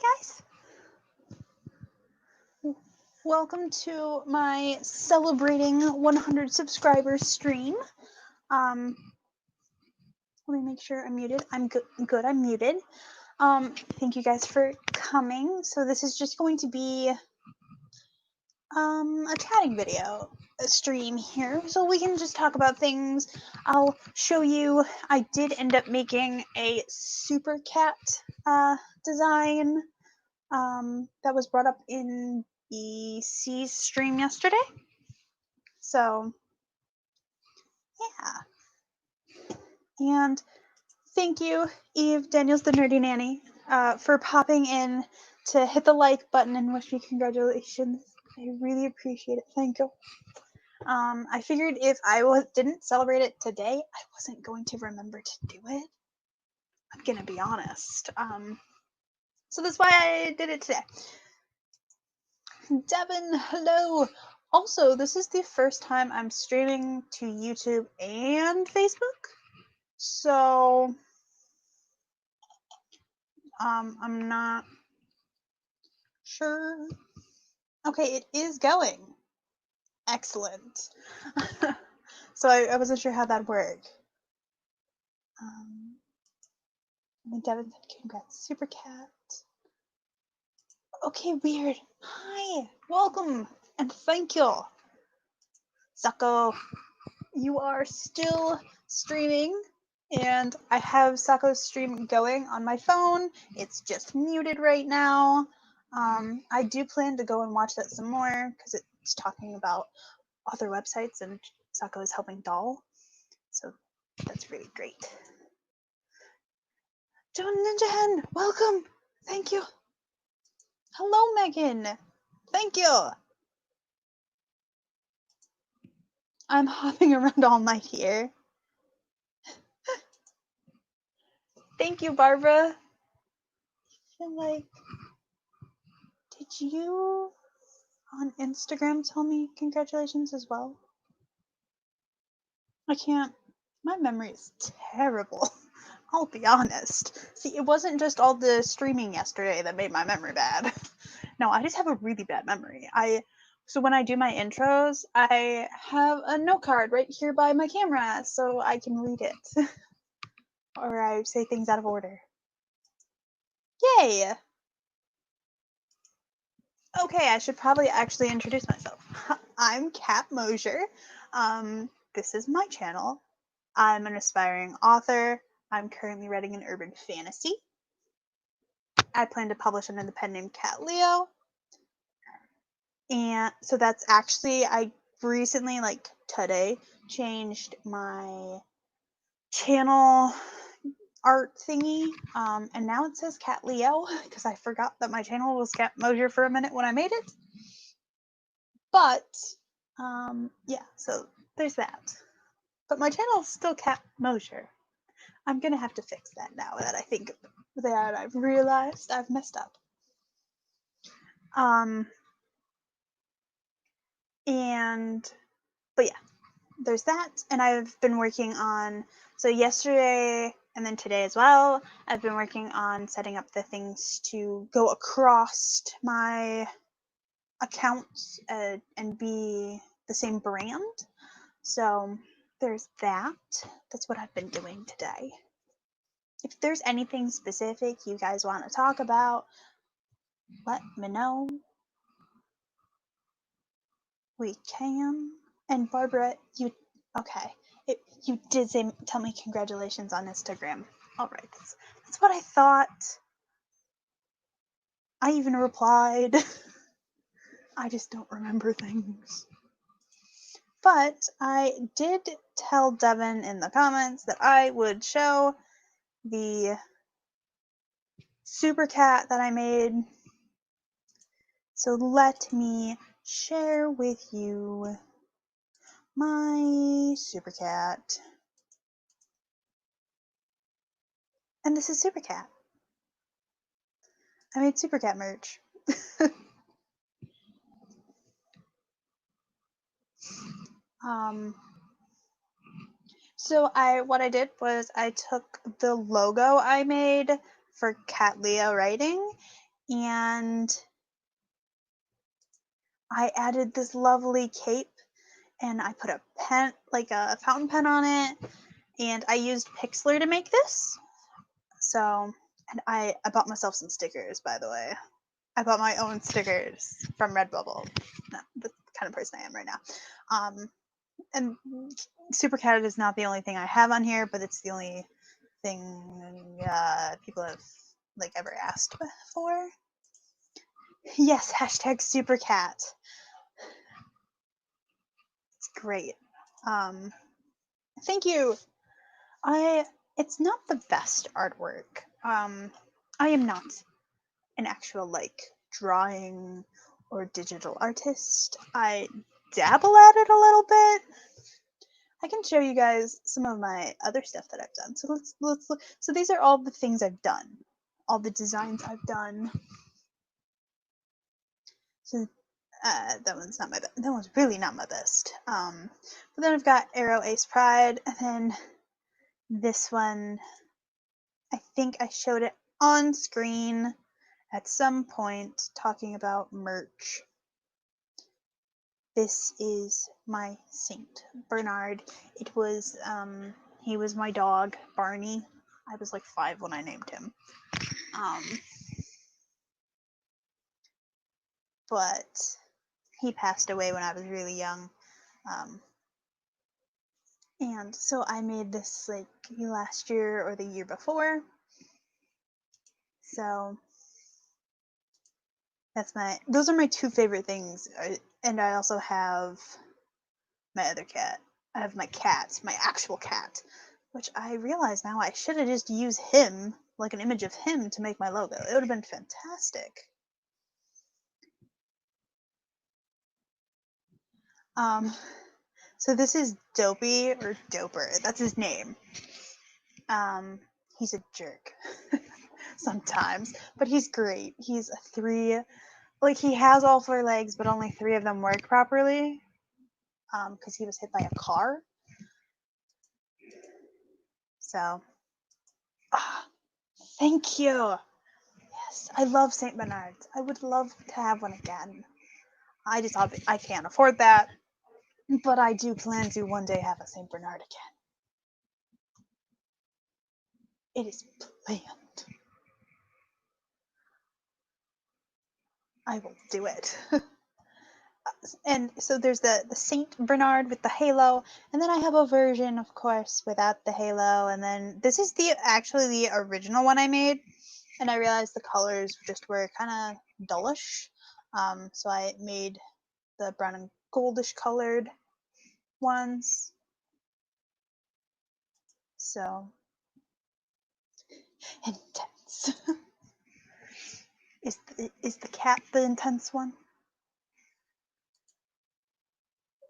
Hi guys! Welcome to my celebrating 100 subscribers stream. Let me make sure I'm muted. I'm good, I'm muted. Thank you guys for coming. So this is just going to be a chatting video, a stream here, so we can just talk about things. I'll show you, I did end up making a super cat design that was brought up in the C's stream yesterday. So yeah, and thank you, Eve Daniels, the Nerdy Nanny, for popping in to hit the like button and wish me congratulations. I really appreciate it. Thank you. I figured if I didn't celebrate it today, I wasn't going to remember to do it. I'm gonna be honest. So that's why I did it today. Devin, hello. Also, this is the first time I'm streaming to YouTube and Facebook. So, I'm not sure. Okay, it is going. Excellent. So I wasn't sure how that worked. And Devin said, congrats, Super Cat. Okay, weird. Hi, welcome, and thank you. Sako, you are still streaming, and I have Sako's stream going on my phone. It's just muted right now. I do plan to go and watch that some more because it's talking about other websites and Sako is helping Doll. So that's really great. John Ninja Hen, welcome. Thank you. Hello, Megan. Thank you. I'm hopping around all night here. Thank you, Barbara. I feel like, did you on Instagram tell me congratulations as well? I can't. My memory is terrible. I'll be honest. See, it wasn't just all the streaming yesterday that made my memory bad. No, I just have a really bad memory. So when I do my intros, I have a note card right here by my camera so I can read it. Or I say things out of order. Yay! Okay, I should probably actually introduce myself. I'm Kat Mosier. This is my channel. I'm an aspiring author. I'm currently writing an urban fantasy. I plan to publish under the pen name Cat Leo. And so that's actually, I recently, like today, changed my channel art thingy, and now it says Cat Leo because I forgot that my channel was Cat Mosier for a minute when I made it. But yeah, so there's that. But my channel is still Cat Mosier. I'm gonna have to fix that now that I think that I've realized I've messed up. But yeah, there's that, and I've been working on, so yesterday and then today as well, I've been working on setting up the things to go across my accounts and be the same brand. So there's that. That's what I've been doing today. If there's anything specific you guys want to talk about, let me know. We can. And Barbara, you okay? You did tell me congratulations on Instagram. All right, that's what I thought. I even replied. I just don't remember things. But I did tell Devin in the comments that I would show the super cat that I made. So let me share with you my super cat. And this is Super Cat. I made Super Cat merch. So what I did was I took the logo I made for Cat Leo writing and I added this lovely cape, and I put a pen, like a fountain pen on it, and I used Pixlr to make this. So, and I bought myself some stickers, by the way. I bought my own stickers from Redbubble. The kind of person I am right now. And Super Cat is not the only thing I have on here, but it's the only thing people have like ever asked for. Yes, hashtag Super Cat. It's great. Thank you. It's not the best artwork. I am not an actual like drawing or digital artist. I dabble at it a little bit. I can show you guys some of my other stuff that I've done. So let's look. So these are all the things I've done, all the designs I've done. So that one's not my best. That one's really not my best. But then I've got Arrow Ace Pride, and then this one. I think I showed it on screen at some point talking about merch. This is my Saint Bernard. It was he was my dog, Barney. I was like 5 when I named him. But he passed away when I was really young. And so I made this like last year or the year before. So those are my 2 favorite things. And I also have my other cat. I have my cat, my actual cat, which I realize now I should have just used him, like an image of him, to make my logo. It would have been fantastic. So this is Dopey, or Doper. That's his name. He's a jerk sometimes, but he's great. He's a 3. Like, he has all 4 legs, but only 3 of them work properly. Because he was hit by a car. So, thank you. Yes, I love St. Bernards. I would love to have one again. I can't afford that, but I do plan to one day have a St. Bernard again. It is planned. I will do it. And so there's the Saint Bernard with the halo, and then I have a version, of course, without the halo. And then this is actually the original one I made, and I realized the colors just were kind of dullish. So I made the brown and goldish colored ones. So intense. Is the cat the intense one?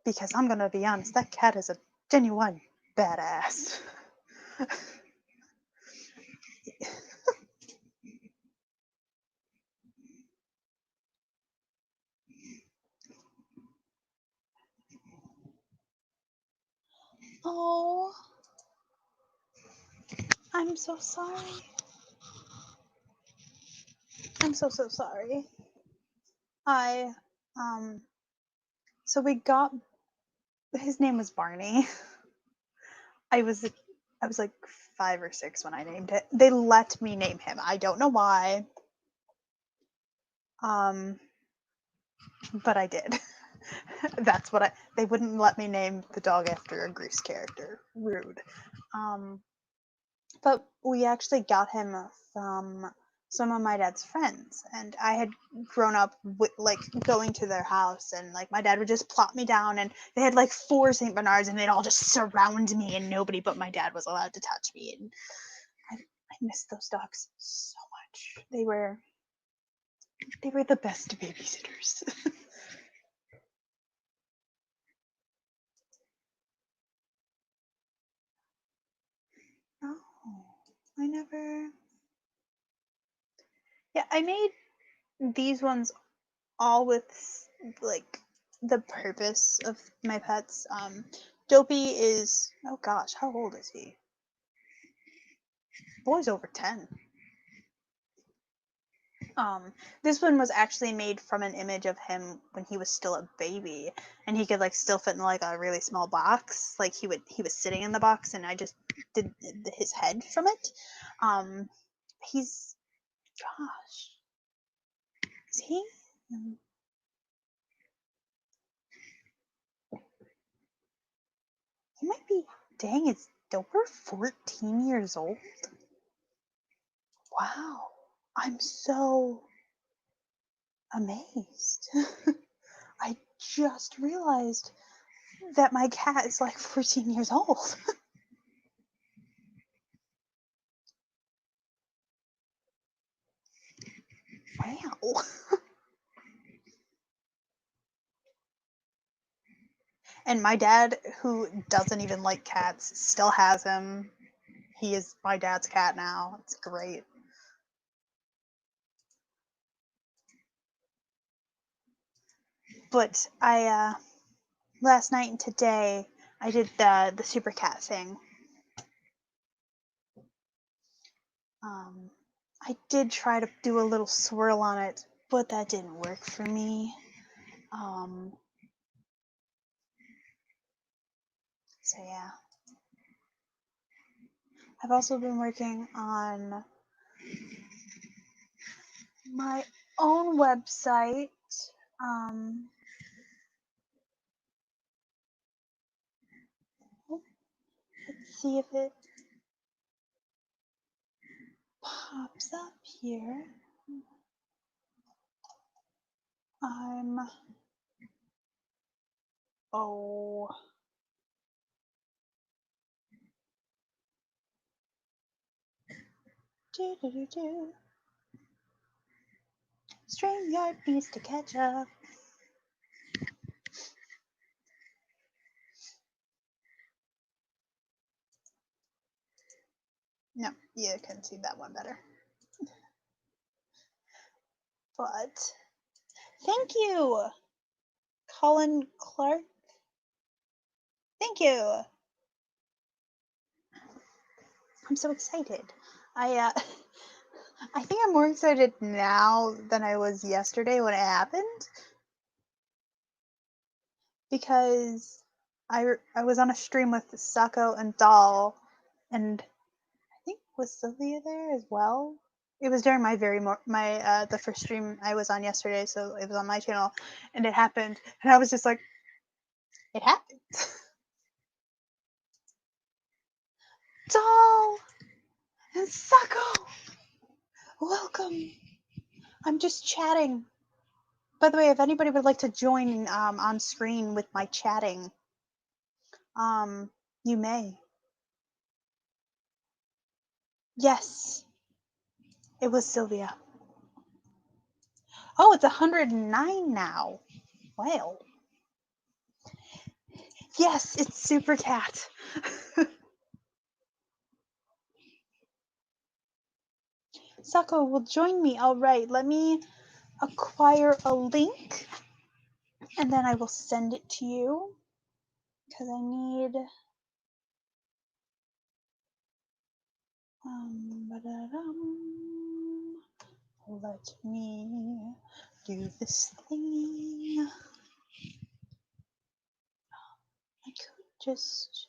Because I'm gonna be honest, that cat is a genuine badass. Oh, I'm so sorry. I'm so sorry. So we got, his name was Barney. I was like 5 or 6 when I named it. They let me name him. I don't know why. But I did. That's what they wouldn't let me name the dog after a Grease character. Rude. But we actually got him from some of my dad's friends, and I had grown up with like going to their house, and like my dad would just plop me down, and they had like 4 Saint Bernards, and they'd all just surround me, and nobody but my dad was allowed to touch me. And I miss those dogs so much. They were the best babysitters. Oh, I never. Yeah, I made these ones all with like the purpose of my pets. Dopey is, oh gosh, how old is he? Boy's over 10. This one was actually made from an image of him when he was still a baby, and he could like still fit in like a really small box. Like he was sitting in the box, and I just did his head from it. He's gosh, is he? He might be. Dang, it's over 14 years old. Wow, I'm so amazed. I just realized that my cat is like 14 years old. Wow. And my dad, who doesn't even like cats, still has him. He is my dad's cat now. It's great. But I last night and today I did the super cat thing. I did try to do a little swirl on it, but that didn't work for me. So yeah. I've also been working on my own website. Let's see if it pops up here. Oh. Do. StreamYard needs to catch up. No, you can see that one better. But thank you, Colin Clark. Thank you. I'm so excited. I think I'm more excited now than I was yesterday when it happened, because I was on a stream with Sako and Doll, and I think was Sylvia there as well. It was during my the first stream I was on yesterday, so it was on my channel, and it happened, and I was just like, it happened. Doll and Sako, welcome. I'm just chatting. By the way, if anybody would like to join on screen with my chatting, you may. Yes, it was Sylvia. Oh, it's 109 now. Wow. Yes, it's Super Cat. Sako will join me. All right, let me acquire a link, and then I will send it to you, because I need let me do this thing. I could just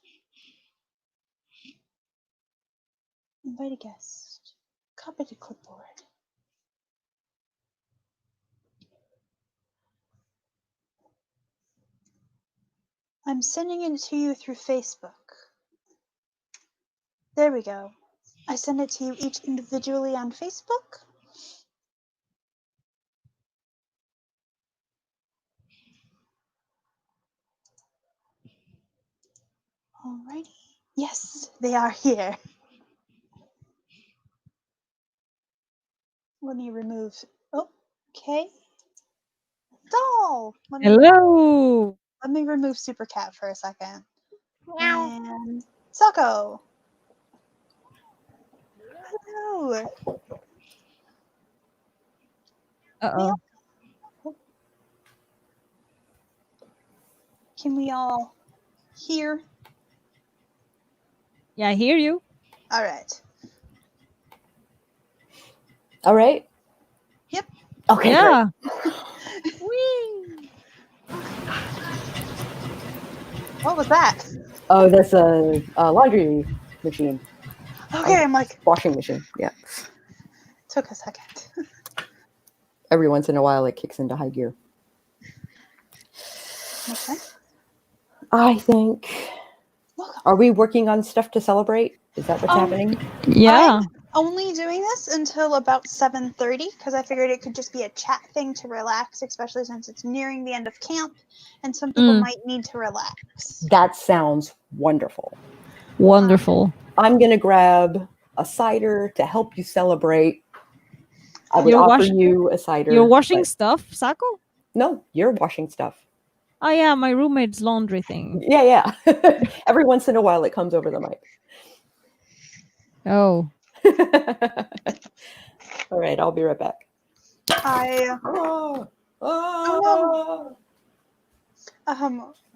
invite a guest. Copy to clipboard. I'm sending it to you through Facebook. There we go. I send it to you each individually on Facebook. Alrighty. Yes, they are here. Let me remove. Oh, okay. Doll. Hello. Let me remove Super Cat for a second. Meow. And Sako. Hello. Uh-oh. Can we all hear? Yeah, I hear you. All right. All right. Okay, Yeah. What was that? Oh, that's a laundry machine. Okay, I'm like, Washing machine. Yeah. took a second. Every once in a while, it kicks into high gear. Makes sense. I think. Welcome. Are we working on stuff to celebrate? Is that what's happening? Yeah. I'm only doing this until about 7:30 because I figured it could just be a chat thing to relax, especially since it's nearing the end of camp and some people might need to relax. That sounds wonderful. Wonderful. I'm going to grab a cider to help you celebrate. I would You're offer washing- you a cider. You're washing but- stuff, Sako? No, you're washing stuff. Oh yeah, my roommate's laundry thing. Yeah. Every once in a while, it comes over the mic. Oh. All right, I'll be right back.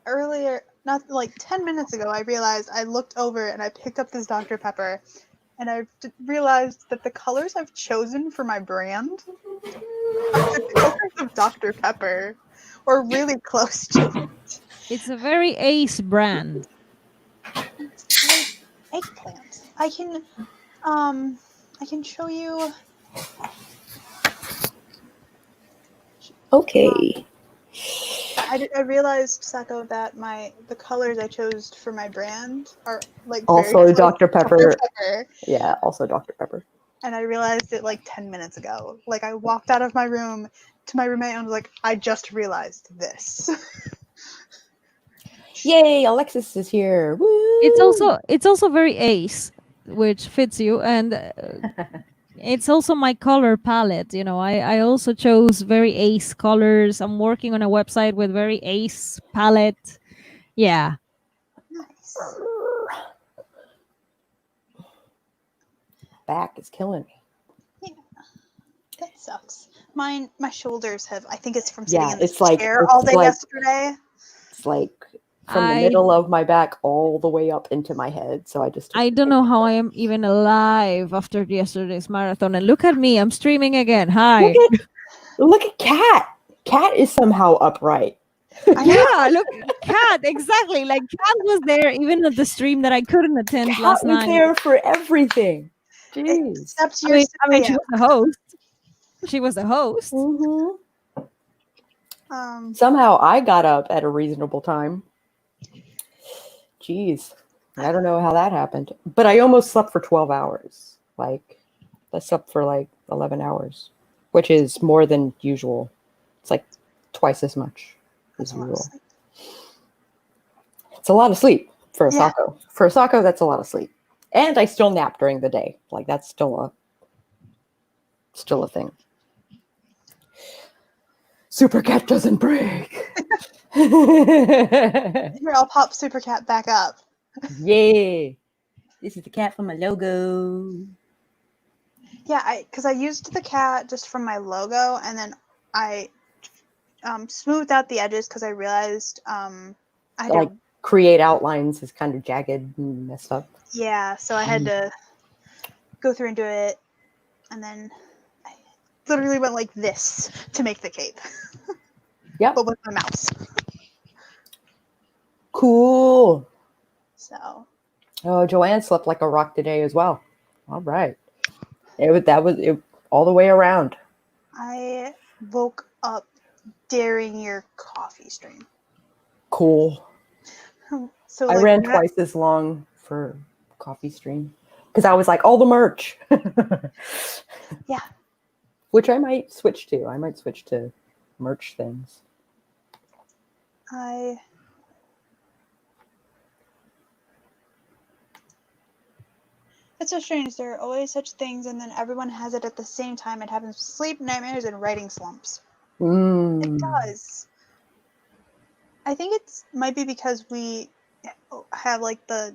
Earlier, not like 10 minutes ago, I realized I looked over and I picked up this Dr. Pepper, and I realized that the colors I've chosen for my brand are the colors of Dr. Pepper, or really close to it. It's a very ace brand. It's like eggplant. I can show you. Okay. I realized, Sako, that the colors I chose for my brand are like Also very Dr. Pepper. Dr. Pepper. Yeah, also Dr. Pepper. And I realized it like 10 minutes ago. Like I walked out of my room to my roommate and was like, I just realized this. Yay, Alexis is here. Woo! It's also very ace, which fits you, and it's also my color palette. You know, I also chose very ace colors. I'm working on a website with very ace palette. Yeah. Nice. Back is killing me. Yeah. That sucks. My shoulders have, I think it's from sitting Yeah, in this it's like- chair it's all day like- yesterday. It's like from the I- middle of my back all the way up into my head. So I just I don't know how I am even alive after yesterday's marathon. And look at me, I'm streaming again. Hi. Look at Cat. Cat is somehow upright. Yeah, look, Kat, exactly. Like Kat was there even at the stream that I couldn't attend Cat last was night. there for everything. Jeez. Except I your mean, she was the host. She was the host. Mhm. um Somehow I got up at a reasonable time. Jeez. I don't know how that happened. But I almost slept for 12 hours. Like, I slept for like 11 hours, which is more than usual. It's like twice as much as that's a lot of usual. sleep. It's a lot of sleep for a Yeah. Sako. For a Sako, that's a lot of sleep. And I still nap during the day. Like, that's still a thing. Super Cat doesn't break. Here, I'll pop Super Cat back up. Yay. This is the cat from my logo. Yeah, because I used the cat just from my logo, and then I smoothed out the edges because I realized I had Like, create outlines is kind of jagged and messed up. yeah, so I had to go through and do it, and then I literally went like this to make the cape. Yep. But with my mouse. Cool. So Oh, Joanne slept like a rock today as well. All right. That was all the way around. I woke up during your coffee stream. Cool. So I like, ran when twice as long for coffee stream because I was like, all the merch. Yeah. Which I might switch to. I might switch to merch things. It's so strange. There are always such things, and then everyone has it at the same time. It happens with sleep nightmares and writing slumps. It does. I think might be because we have like the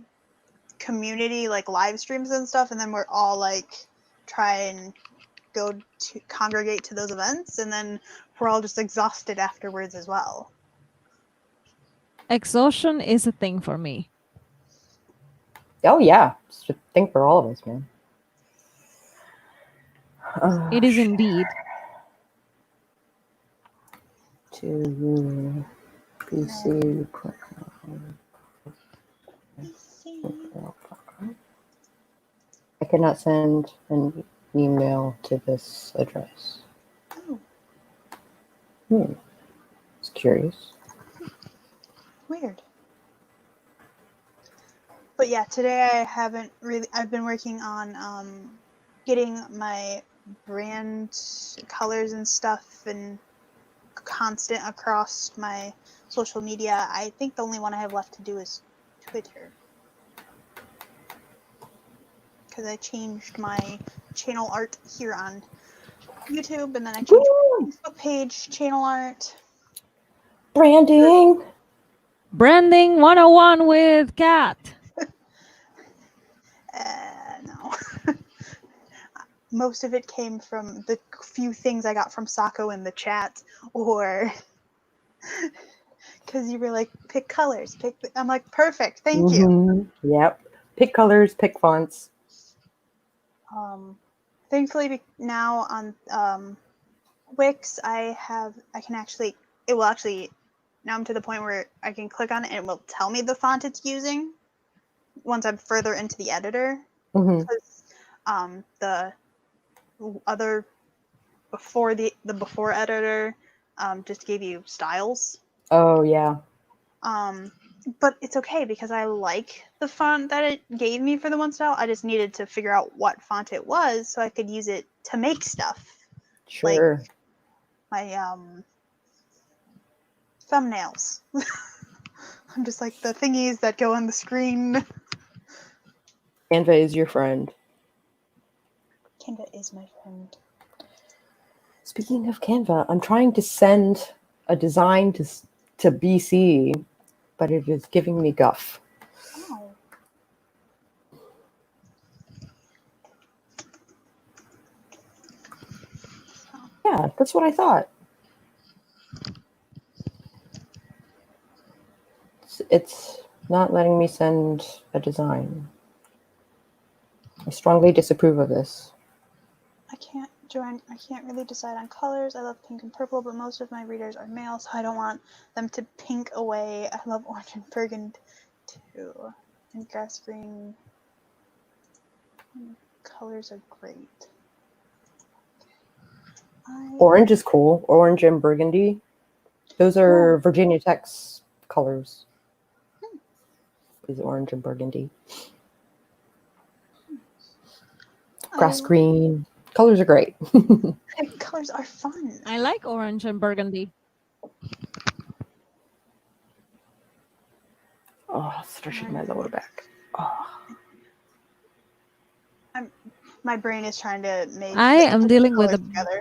community like live streams and stuff, and then we're all like try and go to congregate to those events, and then we're all just exhausted afterwards as well. Exhaustion is a thing for me. Oh yeah, it's a thing for all of us, man. It is indeed. to PC. I cannot send an email to this address. Oh, It's curious. weird. But yeah, today I haven't really. I've been working on getting my brand colors and stuff and constant across my social media. I think the only one I have left to do is Twitter, because I changed my channel art here on YouTube, and then I changed my Facebook page channel art. Branding. Branding 101 with Kat. No. Most of it came from the few things I got from Sako in the chat, or because you were like, pick colors, I'm like, perfect, thank you. Yep. Pick colors, pick fonts. Thankfully now on Wix, it will actually, now I'm to the point where I can click on it and it will tell me the font it's using once I'm further into the editor. Because the other before the before editor just gave you styles. Oh yeah. But it's okay because I like the font that it gave me for the one style. I just needed to figure out what font it was so I could use it to make stuff. Sure. Like my thumbnails. I'm just like the thingies that go on the screen. Canva is your friend. Canva is my friend. Speaking of Canva, I'm trying to send a design to BC, but it is giving me guff. Oh. Yeah, that's what I thought. It's not letting me send a design. I strongly disapprove of this. I can't really decide on colors. I love pink and purple, but most of my readers are male, so I don't want them to pink away. I love orange and burgundy too. And grass green. Colors are great. Orange is cool. Orange and burgundy. Those are Virginia Tech's colors. Is orange and burgundy. Grass green. Colors are great. Colors are fun. I like orange and burgundy. Oh, stretching my lower back. Oh. My brain is trying to make. I am dealing with together.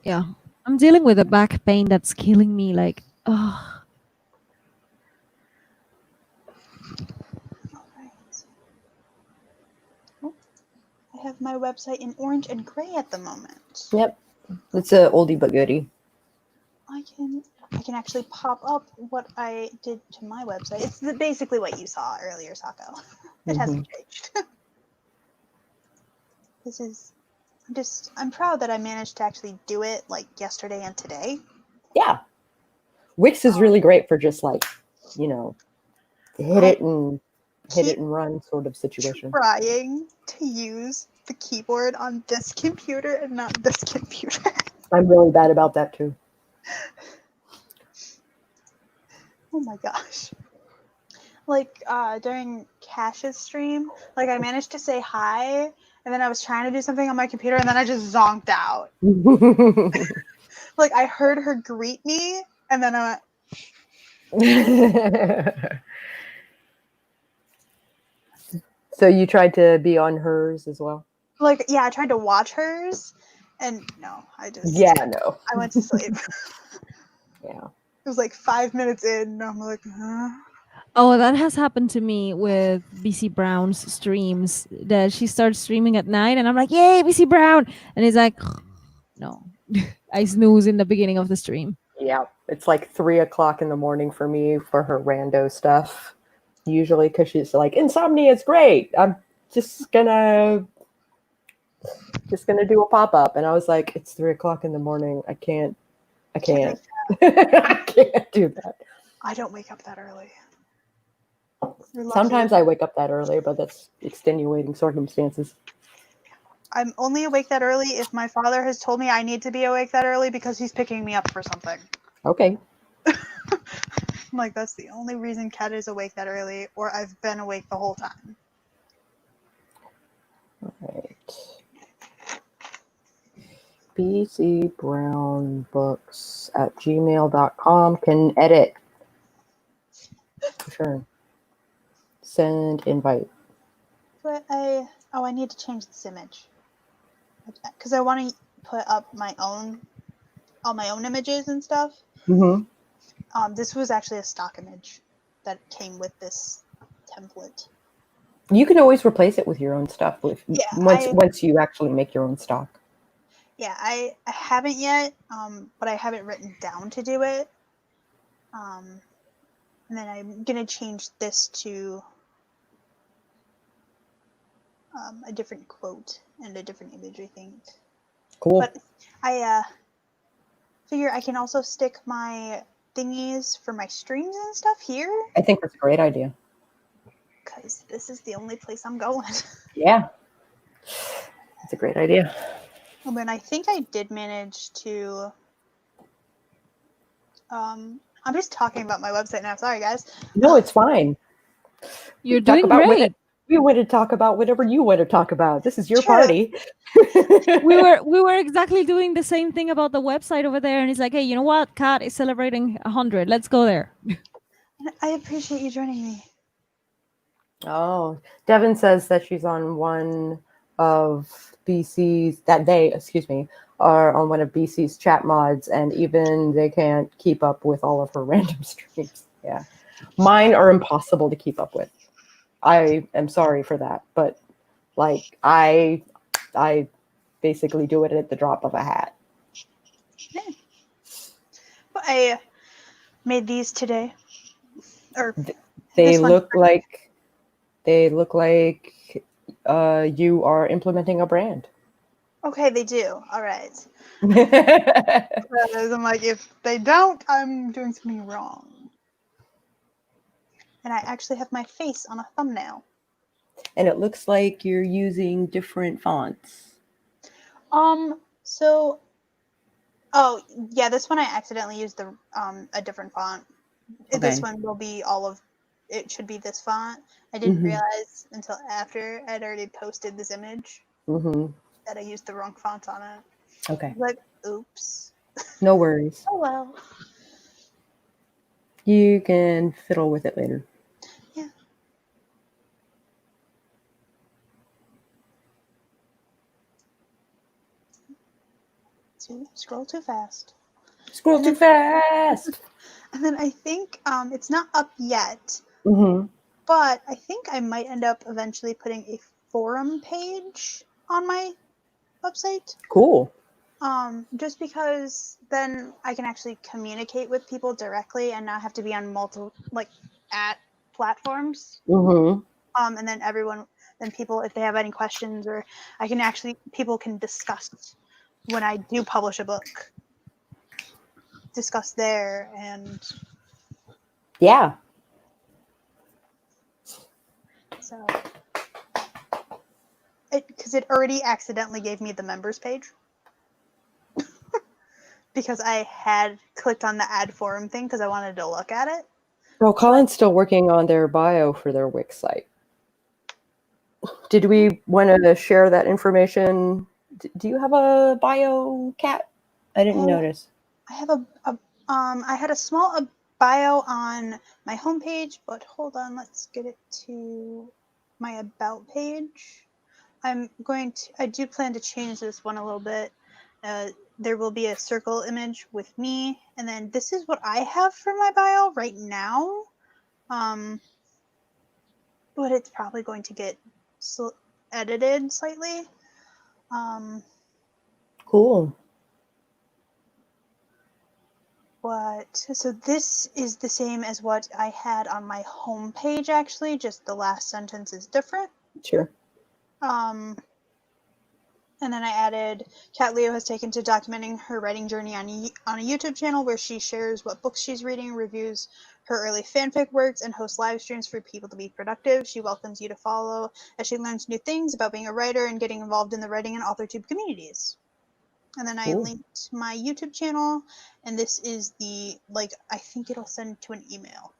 Yeah, I'm dealing with a back pain that's killing me. Like, oh. I have my website in orange and gray at the moment. Yep, it's a oldie but goodie. I can actually pop up what I did to my website. It's basically what you saw earlier, Sako. It hasn't changed. I'm proud that I managed to actually do it like yesterday and today. Yeah. Wix is really great for just like, hit it and run sort of situation. Trying to use the keyboard on this computer and not this computer. I'm really bad about that too. Oh my gosh. Like during Cash's stream, like I managed to say hi, and then I was trying to do something on my computer, and then I just zonked out. Like I heard her greet me, and then I went. So you tried to be on hers as well? Like, yeah, I tried to watch hers, and no, I went to sleep. Yeah. It was like 5 minutes in, and I'm like, huh? Oh, that has happened to me with BC Brown's streams. That she starts streaming at night, and I'm like, "Yay, BC Brown!" And he's like, "No." I snooze in the beginning of the stream. Yeah, it's like 3 o'clock in the morning for me for her rando stuff. Usually, because she's like, insomnia is great. I'm just gonna do a pop up, and I was like, it's 3 o'clock in the morning. I can't I can't. I can't do that. I don't wake up that early. You're lucky. Sometimes I wake up that early, but that's extenuating circumstances. I'm only awake that early if my father has told me I need to be awake that early because he's picking me up for something. Okay. I'm like, that's the only reason Kat is awake that early, or I've been awake the whole time. All right. bcbrownbooks@gmail.com can edit. Sure. Send invite. But I need to change this image because I want to put up all my own images and stuff. Mm-hmm. This was actually a stock image that came with this template. You can always replace it with your own stuff once you actually make your own stock. Yeah, I haven't yet, but I have it written down to do it. And then I'm gonna change this to a different quote and a different image, I think. Cool. But I figure I can also stick my thingies for my streams and stuff here. I think that's a great idea. Because this is the only place I'm going. Yeah. That's a great idea. And then I think I did manage to... I'm just talking about my website now. Sorry, guys. No, it's fine. You're doing great. We want to talk about whatever you want to talk about. This is your Sure. party. we were exactly doing the same thing about the website over there, and it's like, hey, you know what? Kat is celebrating 100. Let's go there. I appreciate you joining me. Oh, Devin says that she's on one of BC's are on one of BC's chat mods, and even they can't keep up with all of her random streams. Yeah, mine are impossible to keep up with. I am sorry for that, but like I basically do it at the drop of a hat. Yeah. But I made these today. Or They look like you are implementing a brand. Okay, they do. All right. I'm like, if they don't, I'm doing something wrong. And I actually have my face on a thumbnail. And it looks like you're using different fonts. So, oh yeah, this one I accidentally used a different font. Okay. This one will be it should be this font. I didn't realize until after I'd already posted this image that I used the wrong font on it. Okay. I was like, oops. No worries. Oh well. You can fiddle with it later. Yeah. Scroll too fast. Scroll too fast. And then I think it's not up yet, Mm-hmm. but I think I might end up eventually putting a forum page on my website. Cool. Just because then I can actually communicate with people directly and not have to be on multiple at platforms. Mm-hmm. And then people, if they have any questions, or people can discuss when I do publish a book, discuss there. And Yeah. so because it already accidentally gave me the members page because I had clicked on the add forum thing because I wanted to look at it. Well, Colin's still working on their bio for their Wix site. Did we want to share that information? Do you have a bio, Kat? I didn't notice. I have I had a small bio on my homepage, but hold on, let's get it to my about page. I do plan to change this one a little bit. There will be a circle image with me, and then this is what I have for my bio right now. But it's probably going to get edited slightly. Cool. So this is the same as what I had on my homepage, actually, just the last sentence is different. Sure. And And then I added Kat Leo has taken to documenting her writing journey on a YouTube channel where she shares what books she's reading, reviews her early fanfic works, and hosts live streams for people to be productive. She welcomes you to follow as she learns new things about being a writer and getting involved in the writing and AuthorTube communities. And then I linked my YouTube channel, and this is the, I think it'll send to an email.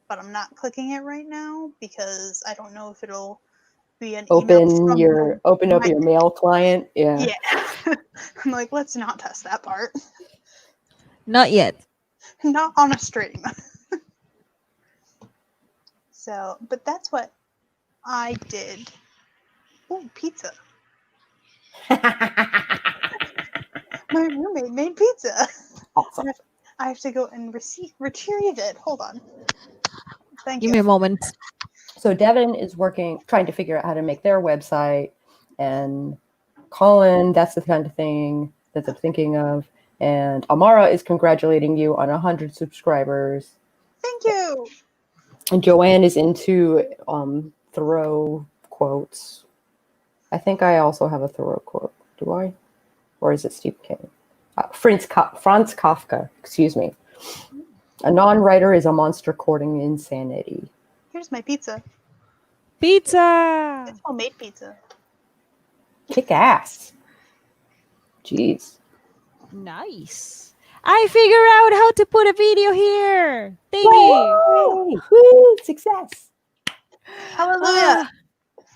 But I'm not clicking it right now because I don't know if it'll be an email from open up your mail client. Yeah. I'm like, let's not test that part. Not yet. Not on a stream. So, but that's what I did. Oh, pizza. My roommate made pizza. Awesome. I have to go and retrieve it. Hold on. Thank you. Give me a moment. So Devin is trying to figure out how to make their website, and Colin, that's the kind of thing that I'm thinking of. And Amara is congratulating you on 100 subscribers. Thank you. And Joanne is into Thoreau quotes. I think I also have a Thoreau quote. Do I? Or is it Stephen King? Franz Kafka, excuse me. A non-writer is a monster courting insanity. Here's my pizza. Pizza! It's homemade pizza. Kick ass. Jeez. Nice. I figure out how to put a video here. Thank you. Woo! Success. Hallelujah.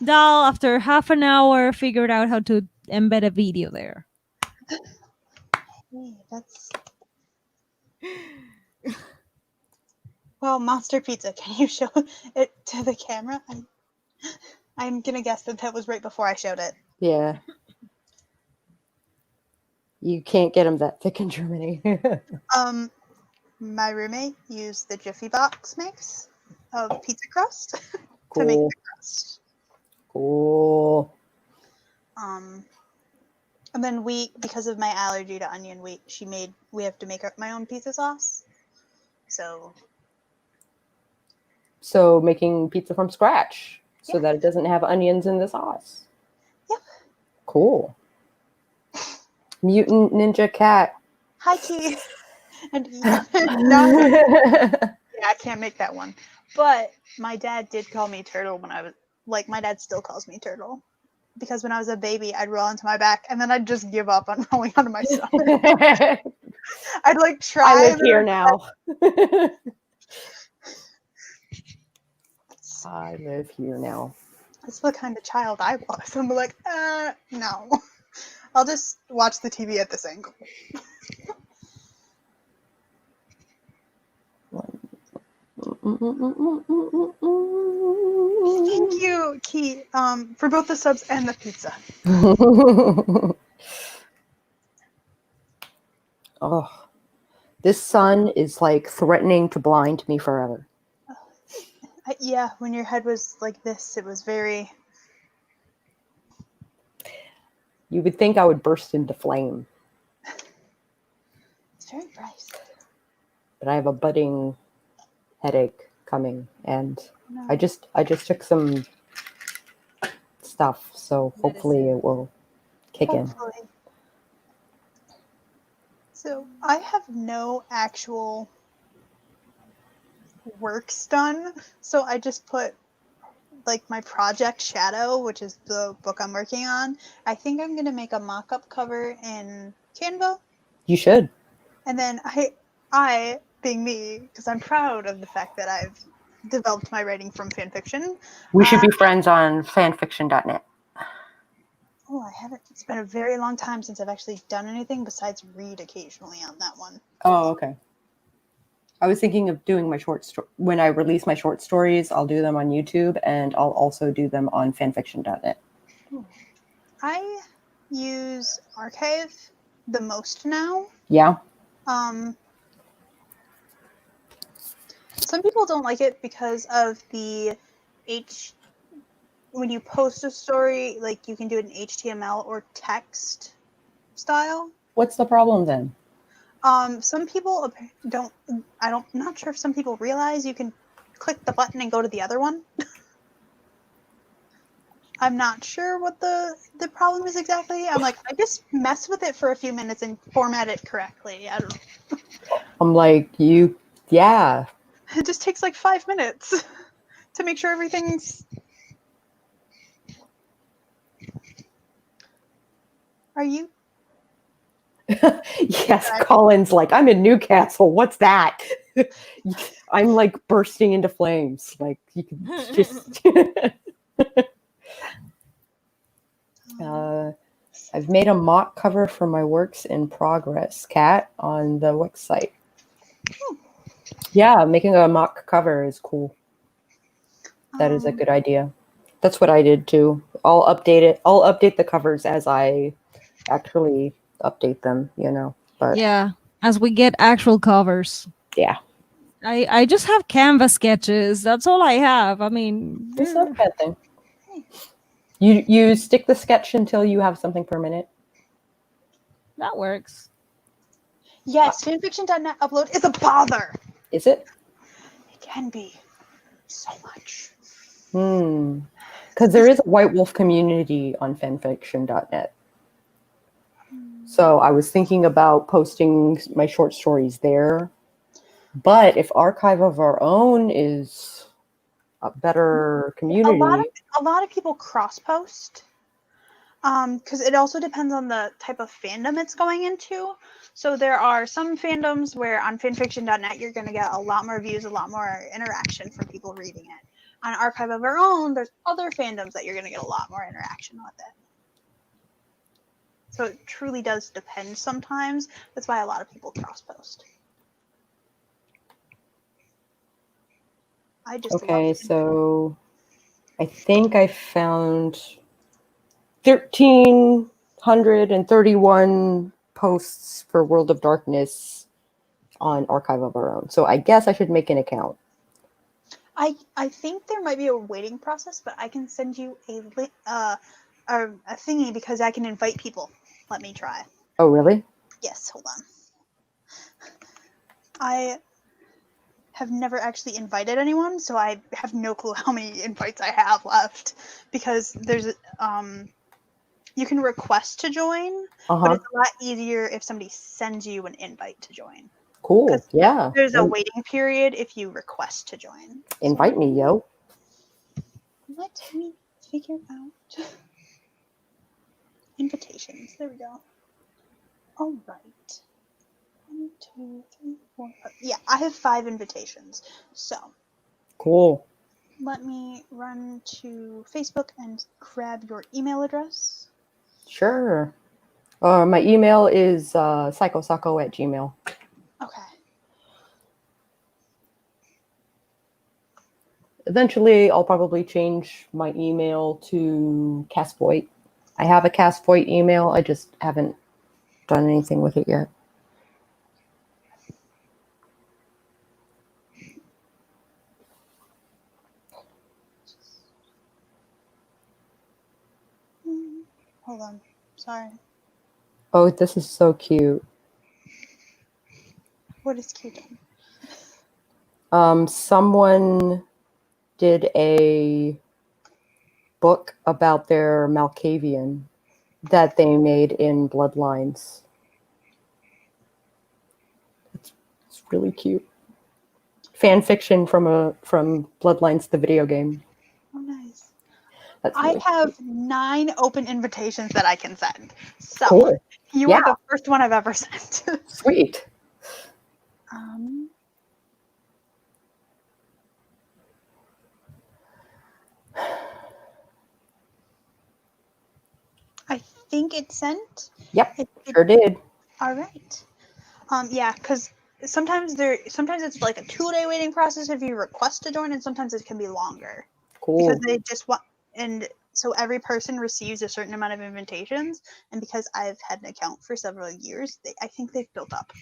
Dal, after half an hour, figured out how to embed a video there. Hey, that's... Well, Monster Pizza, can you show it to the camera? I'm gonna guess that was right before I showed it. Yeah. You can't get them that thick in Germany. My roommate used the Jiffy Box mix of pizza crust Cool. to make the crust. Cool. And then because of my allergy to onion, we have to make my own pizza sauce. So making pizza from scratch so that it doesn't have onions in the sauce. Yep. Cool. Mutant Ninja Cat. Hi, Key. And no, yeah, I can't make that one. But my dad did call me Turtle when I was my dad still calls me Turtle. Because when I was a baby, I'd roll onto my back and then I'd just give up on rolling onto my stomach. I'd try. I live here now. I live here now. That's the kind of child I was. I'm like, no. I'll just watch the TV at this angle. Thank you, Key, for both the subs and the pizza. Oh, this sun is threatening to blind me forever. Yeah, when your head was like this, it was very... You would think I would burst into flame. It's very bright. But I have a budding headache coming, and No. I just took some stuff, so hopefully it will kick in. So I have no actual works done, so I just put my project Shadow, which is the book I'm working on. I think I'm gonna make a mock-up cover in Canva. You should. And then I being me, because I'm proud of the fact that I've developed my writing from fanfiction. We should be friends on fanfiction.net. Oh, I haven't. It's been a very long time since I've actually done anything besides read occasionally on that one. Oh, okay. I was thinking of doing my short story. When I release my short stories, I'll do them on YouTube, and I'll also do them on fanfiction.net. I use Archive the most now. Yeah. Some people don't like it because of the when you post a story, you can do it in HTML or text style. What's the problem then? Some people don't. Not sure if some people realize you can click the button and go to the other one. I'm not sure what the problem is exactly. I'm like, I just mess with it for a few minutes and format it correctly. I don't know. I'm like, yeah. It just takes like 5 minutes to make sure everything's. Are you? Yes, Colin's like, I'm in Newcastle. What's that? I'm like bursting into flames. Like you can just. I've made a mock cover for my works in progress, Kat, on the website. Yeah, making a mock cover is cool. That is a good idea. That's what I did too. I'll update it. I'll update the covers as I actually update them, But Yeah, as we get actual covers. yeah. I just have Canva sketches. That's all I have. I mean, It's not a bad thing. You stick the sketch until you have something permanent. that works. Yes, fanfiction.net upload is a bother. Is it? It can be so much. Because there is a White Wolf community on fanfiction.net. So I was thinking about posting my short stories there. But if Archive of Our Own is a better community. A lot of people cross post. Because it also depends on the type of fandom it's going into. So there are some fandoms where on fanfiction.net you're going to get a lot more views, a lot more interaction from people reading it. On Archive of Our Own, there's other fandoms that you're going to get a lot more interaction with it. So it truly does depend sometimes. That's why a lot of people cross post. Okay, so I think I found 1,331 posts for World of Darkness on Archive of Our Own. So I guess I should make an account. I think there might be a waiting process, but I can send you a thingy because I can invite people. Let me try. Oh, really? Yes, hold on. I have never actually invited anyone, so I have no clue how many invites I have left. Because there's you can request to join, but it's a lot easier if somebody sends you an invite to join. Cool. Yeah. There's a waiting period if you request to join. Invite me, yo. Let me figure out invitations. There we go. All right. 1, 2, 3, 4, 5. Yeah, I have 5 invitations. So. Cool. Let me run to Facebook and grab your email address. Sure. My email is psychosako@gmail. Okay. Eventually, I'll probably change my email to Castvoit. I have a Castvoit email. I just haven't done anything with it yet. Hold on. Sorry. Oh, this is so cute. What is cute? Someone did a book about their Malkavian that they made in Bloodlines. It's really cute. Fan fiction from Bloodlines, the video game. Oh, nice. That's really I have 9 open invitations that I can send. So cool. You are the first one I've ever sent. Sweet. I think it sent. Yep, sure did. All right. Yeah, because sometimes it's like a 2-day waiting process if you request to join, and sometimes it can be longer. Cool. Because they just want, and so every person receives a certain amount of invitations, and because I've had an account for several years, I think they've built up.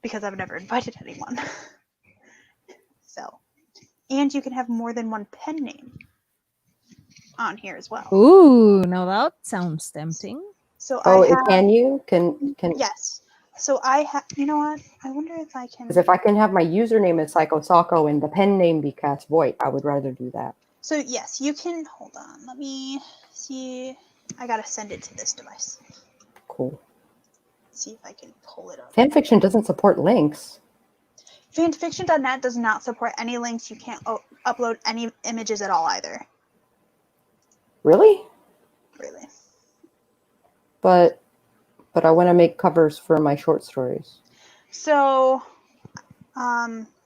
Because I've never invited anyone. So, and you can have more than one pen name on here as well. Ooh, now that sounds tempting. So can you? Can Yes. So I have. You know what? I wonder if I can. Because if I can have my username as Psychosako and the pen name be Castvoit, I would rather do that. So yes, you can, hold on, let me see. I gotta send it to this device. Cool. See if I can pull it up. Fanfiction doesn't support links. Fanfiction.net does not support any links. You can't upload any images at all either. Really? Really. But I want to make covers for my short stories. So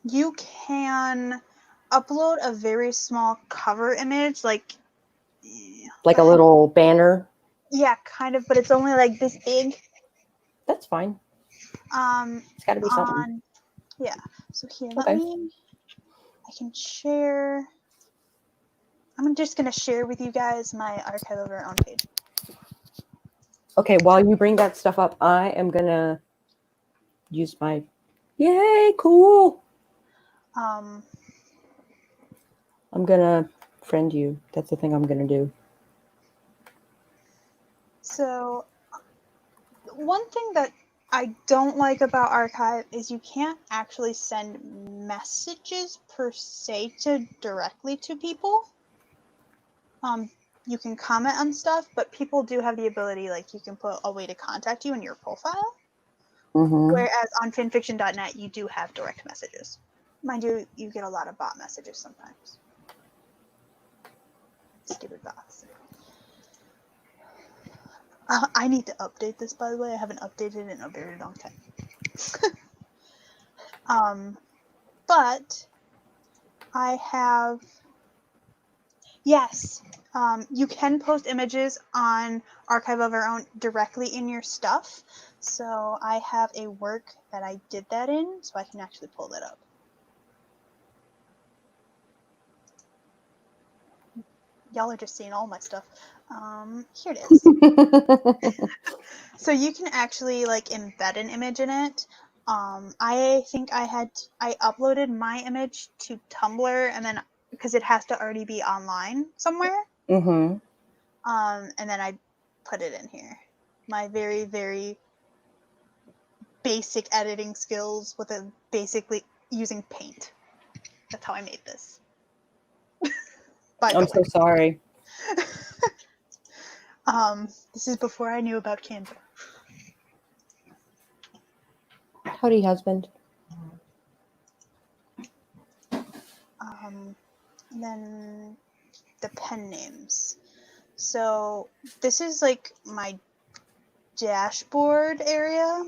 you can upload a very small cover image, like a little banner. Yeah, kind of, but it's only like this big. That's fine. It's got to be something. Yeah. So here, Okay. I can share. I'm just gonna share with you guys my archive of our own page. Okay, while you bring that stuff up, I am gonna use my. Yay! Cool. Um. I'm gonna friend you. That's the thing I'm gonna do. So, one thing that I don't like about Archive is you can't actually send messages per se directly to people. You can comment on stuff, but people do have the ability, like you can put a way to contact you in your profile. Mm-hmm. Whereas on fanfiction.net, you do have direct messages. Mind you, you get a lot of bot messages sometimes. Stupid bots. I need to update this, by the way. I haven't updated it in a very long time. But I have, yes, you can post images on Archive of Our Own directly in your stuff. So I have a work that I did that in, so I can actually pull that up. Y'all are just seeing all my stuff. Here it is. So you can actually like embed an image in it. I think I uploaded my image to Tumblr, and then because it has to already be online somewhere. Mm-hmm. And then I put it in here. My very, very basic editing skills with basically using Paint. That's how I made this. I'm so sorry. This is before I knew about Canva. Howdy, husband. And then the pen names. So this is like my dashboard area.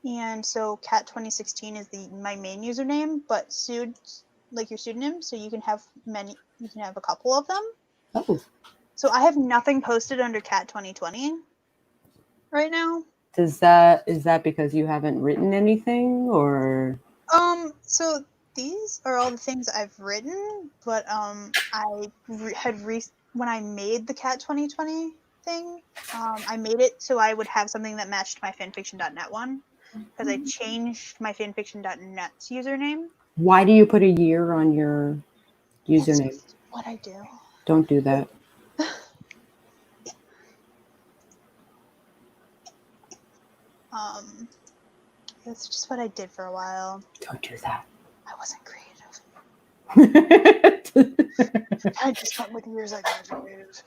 And so cat 2016 is my main username, but like your pseudonym, so you can have a couple of them. Oh. So I have nothing posted under cat 2020 right now. Is that because you haven't written anything, or? So these are all the things I've written, but when I made the cat 2020 thing, I made it so I would have something that matched my fanfiction.net one, because I changed my fanfiction.net's username. Why do you put a year on your username? That's what I do. Don't do that. That's just what I did for a while. Don't do that. I wasn't creative. I just went with years I graduated.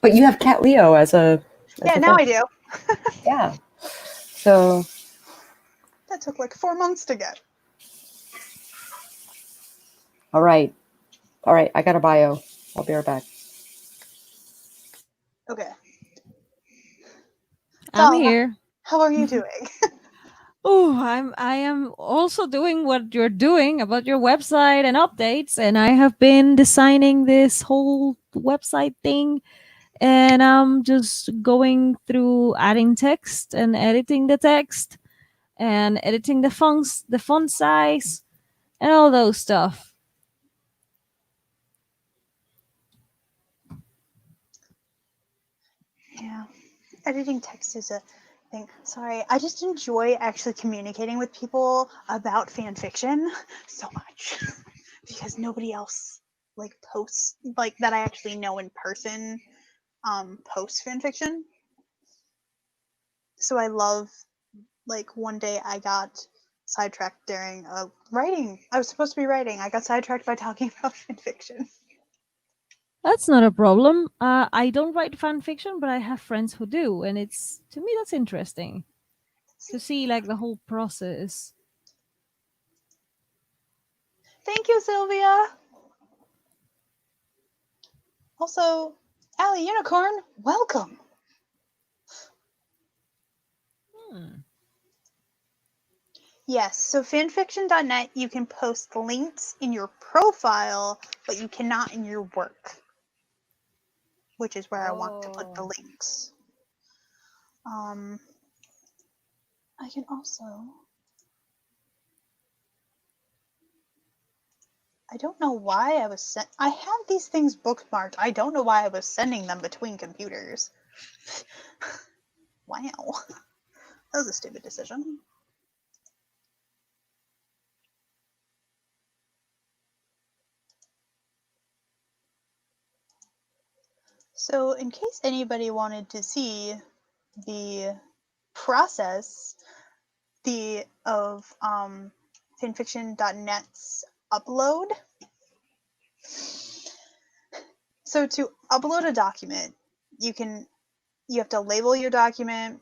But you have Cat Leo as a. Yeah, now I do. Yeah. So. That took like 4 months to get. All right. I got a bio. I'll be right back. Okay. I'm here. How are you doing? Oh, I am also doing what you're doing about your website and updates, and I have been designing this whole website thing, and I'm just going through adding text and editing the text and editing the font size and all those stuff. Yeah. Editing text is a thing. Sorry, I just enjoy actually communicating with people about fan fiction so much because nobody else like posts like that I actually know in person posts fan fiction. So I love, like, one day I got sidetracked during writing. I was supposed to be writing. I got sidetracked by talking about fanfiction. That's not a problem. I don't write fan fiction, but I have friends who do, and it's to me that's interesting to see like the whole process. Thank you, Sylvia. Also, Allie Unicorn, welcome. Yes, so fanfiction.net, you can post links in your profile, but you cannot in your work, which is where I want to put the links. I can also... I don't know why I was I have these things bookmarked. I don't know why I was sending them between computers. Wow. That was a stupid decision. So in case anybody wanted to see the process of fanfiction.net's upload. So to upload a document, you have to label your document,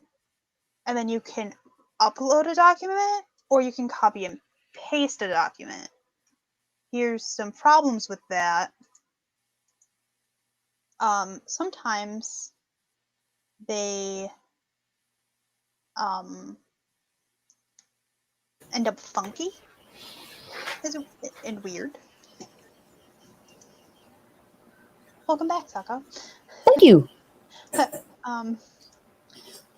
and then you can upload a document, or you can copy and paste a document. Here's some problems with that. Sometimes they end up funky and weird. Welcome back, Sako. Thank you.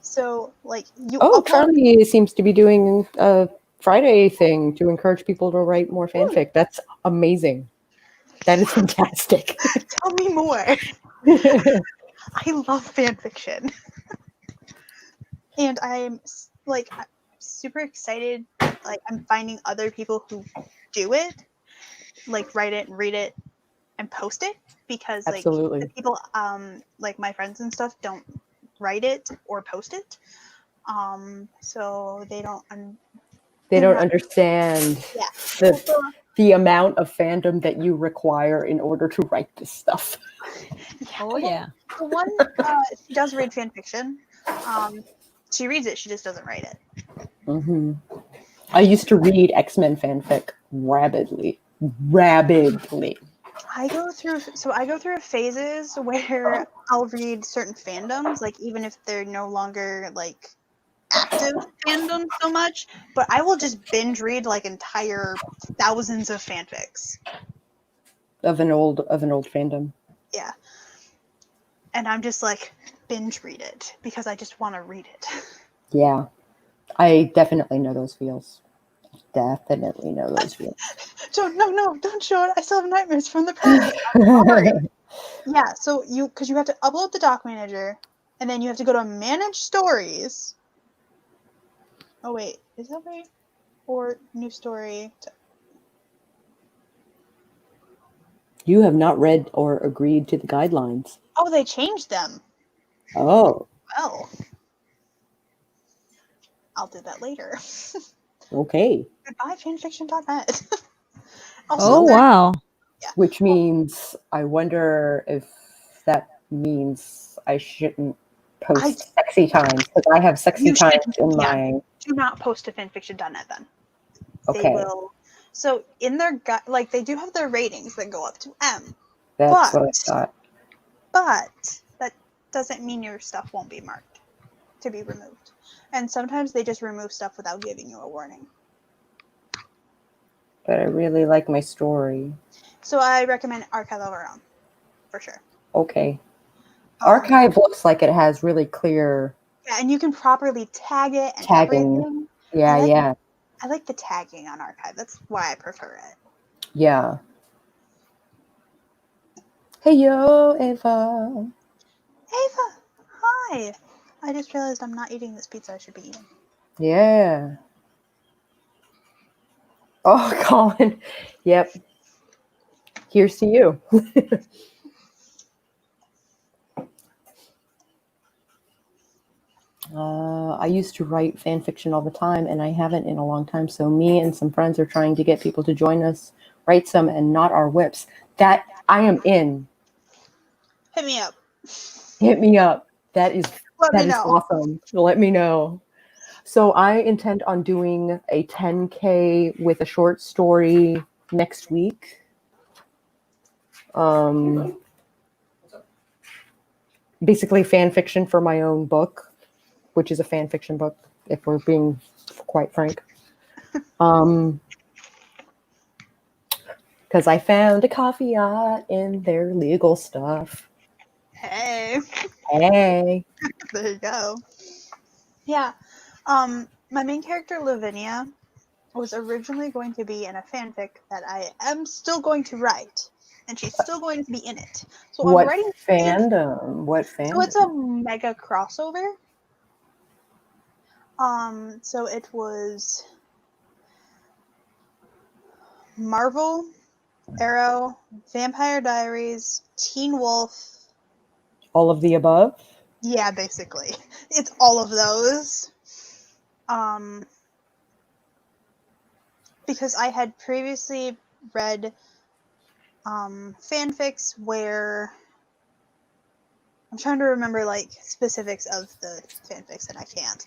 So like you. Oh, Charlie seems to be doing a Friday thing to encourage people to write more fanfic. That's amazing. That is fantastic. Tell me more. I love fanfiction. And I'm super excited. Like I'm finding other people who do it, like write it and read it and post it, because like Absolutely. the people like my friends and stuff don't write it or post it. So they don't understand the amount of fandom that you require in order to write this stuff. Oh yeah. The one she does read fan fiction. She reads it, she just doesn't write it. Mm-hmm. I used to read X-Men fanfic rabidly. I go through phases where I'll read certain fandoms, like even if they're no longer like active fandom so much, but I will just binge read like entire thousands of fanfics of an old fandom. Yeah, and I'm just like binge read it because I just want to read it. Yeah, I definitely know those feels. Definitely know those feels. Don't show it. I still have nightmares from the process. I'm sorry. Yeah, so because you have to upload the doc manager, and then you have to go to manage stories. Oh wait, is that right? Or new story? You have not read or agreed to the guidelines. Oh, they changed them. Oh. Well, I'll do that later. Okay. Goodbye, fanfiction.net. Oh wow. Yeah. Which means I wonder if that means I shouldn't post sexy times, because I have sexy times in my... Do not post to fanfiction.net then. Okay. They will. So in their like they do have their ratings that go up to M. That's what I thought. But that doesn't mean your stuff won't be marked to be removed. And sometimes they just remove stuff without giving you a warning. But I really like my story. So I recommend Archive of Our Own, for sure. Okay. Archive looks like it has really clear... Yeah, and you can properly tag it and tagging. everything. Yeah, I like the tagging on Archive. That's why I prefer it. Yeah. Hey, yo, Ava. Ava, hi. I just realized I'm not eating this pizza I should be eating. Yeah. Oh, Colin. Yep. Here's to you. I used to write fan fiction all the time, and I haven't in a long time. So me and some friends are trying to get people to join us, write some, and not our whips. That I am in. Hit me up. Hit me up. That is Let me know. awesome. Let me know. So I intend on doing a 10K with a short story next week. Basically fan fiction for my own book, which is a fan fiction book, if we're being quite frank. Because I found a caveat in their legal stuff. Hey. Hey. There you go. Yeah. My main character, Lavinia, was originally going to be in a fanfic that I am still going to write, and she's still going to be in it. So What I'm writing fandom? What fandom? So it's a mega crossover. So it was Marvel, Arrow, Vampire Diaries, Teen Wolf. All of the above? Yeah, basically. It's all of those. Because I had previously read fanfics where I'm trying to remember like specifics of the fanfics and I can't.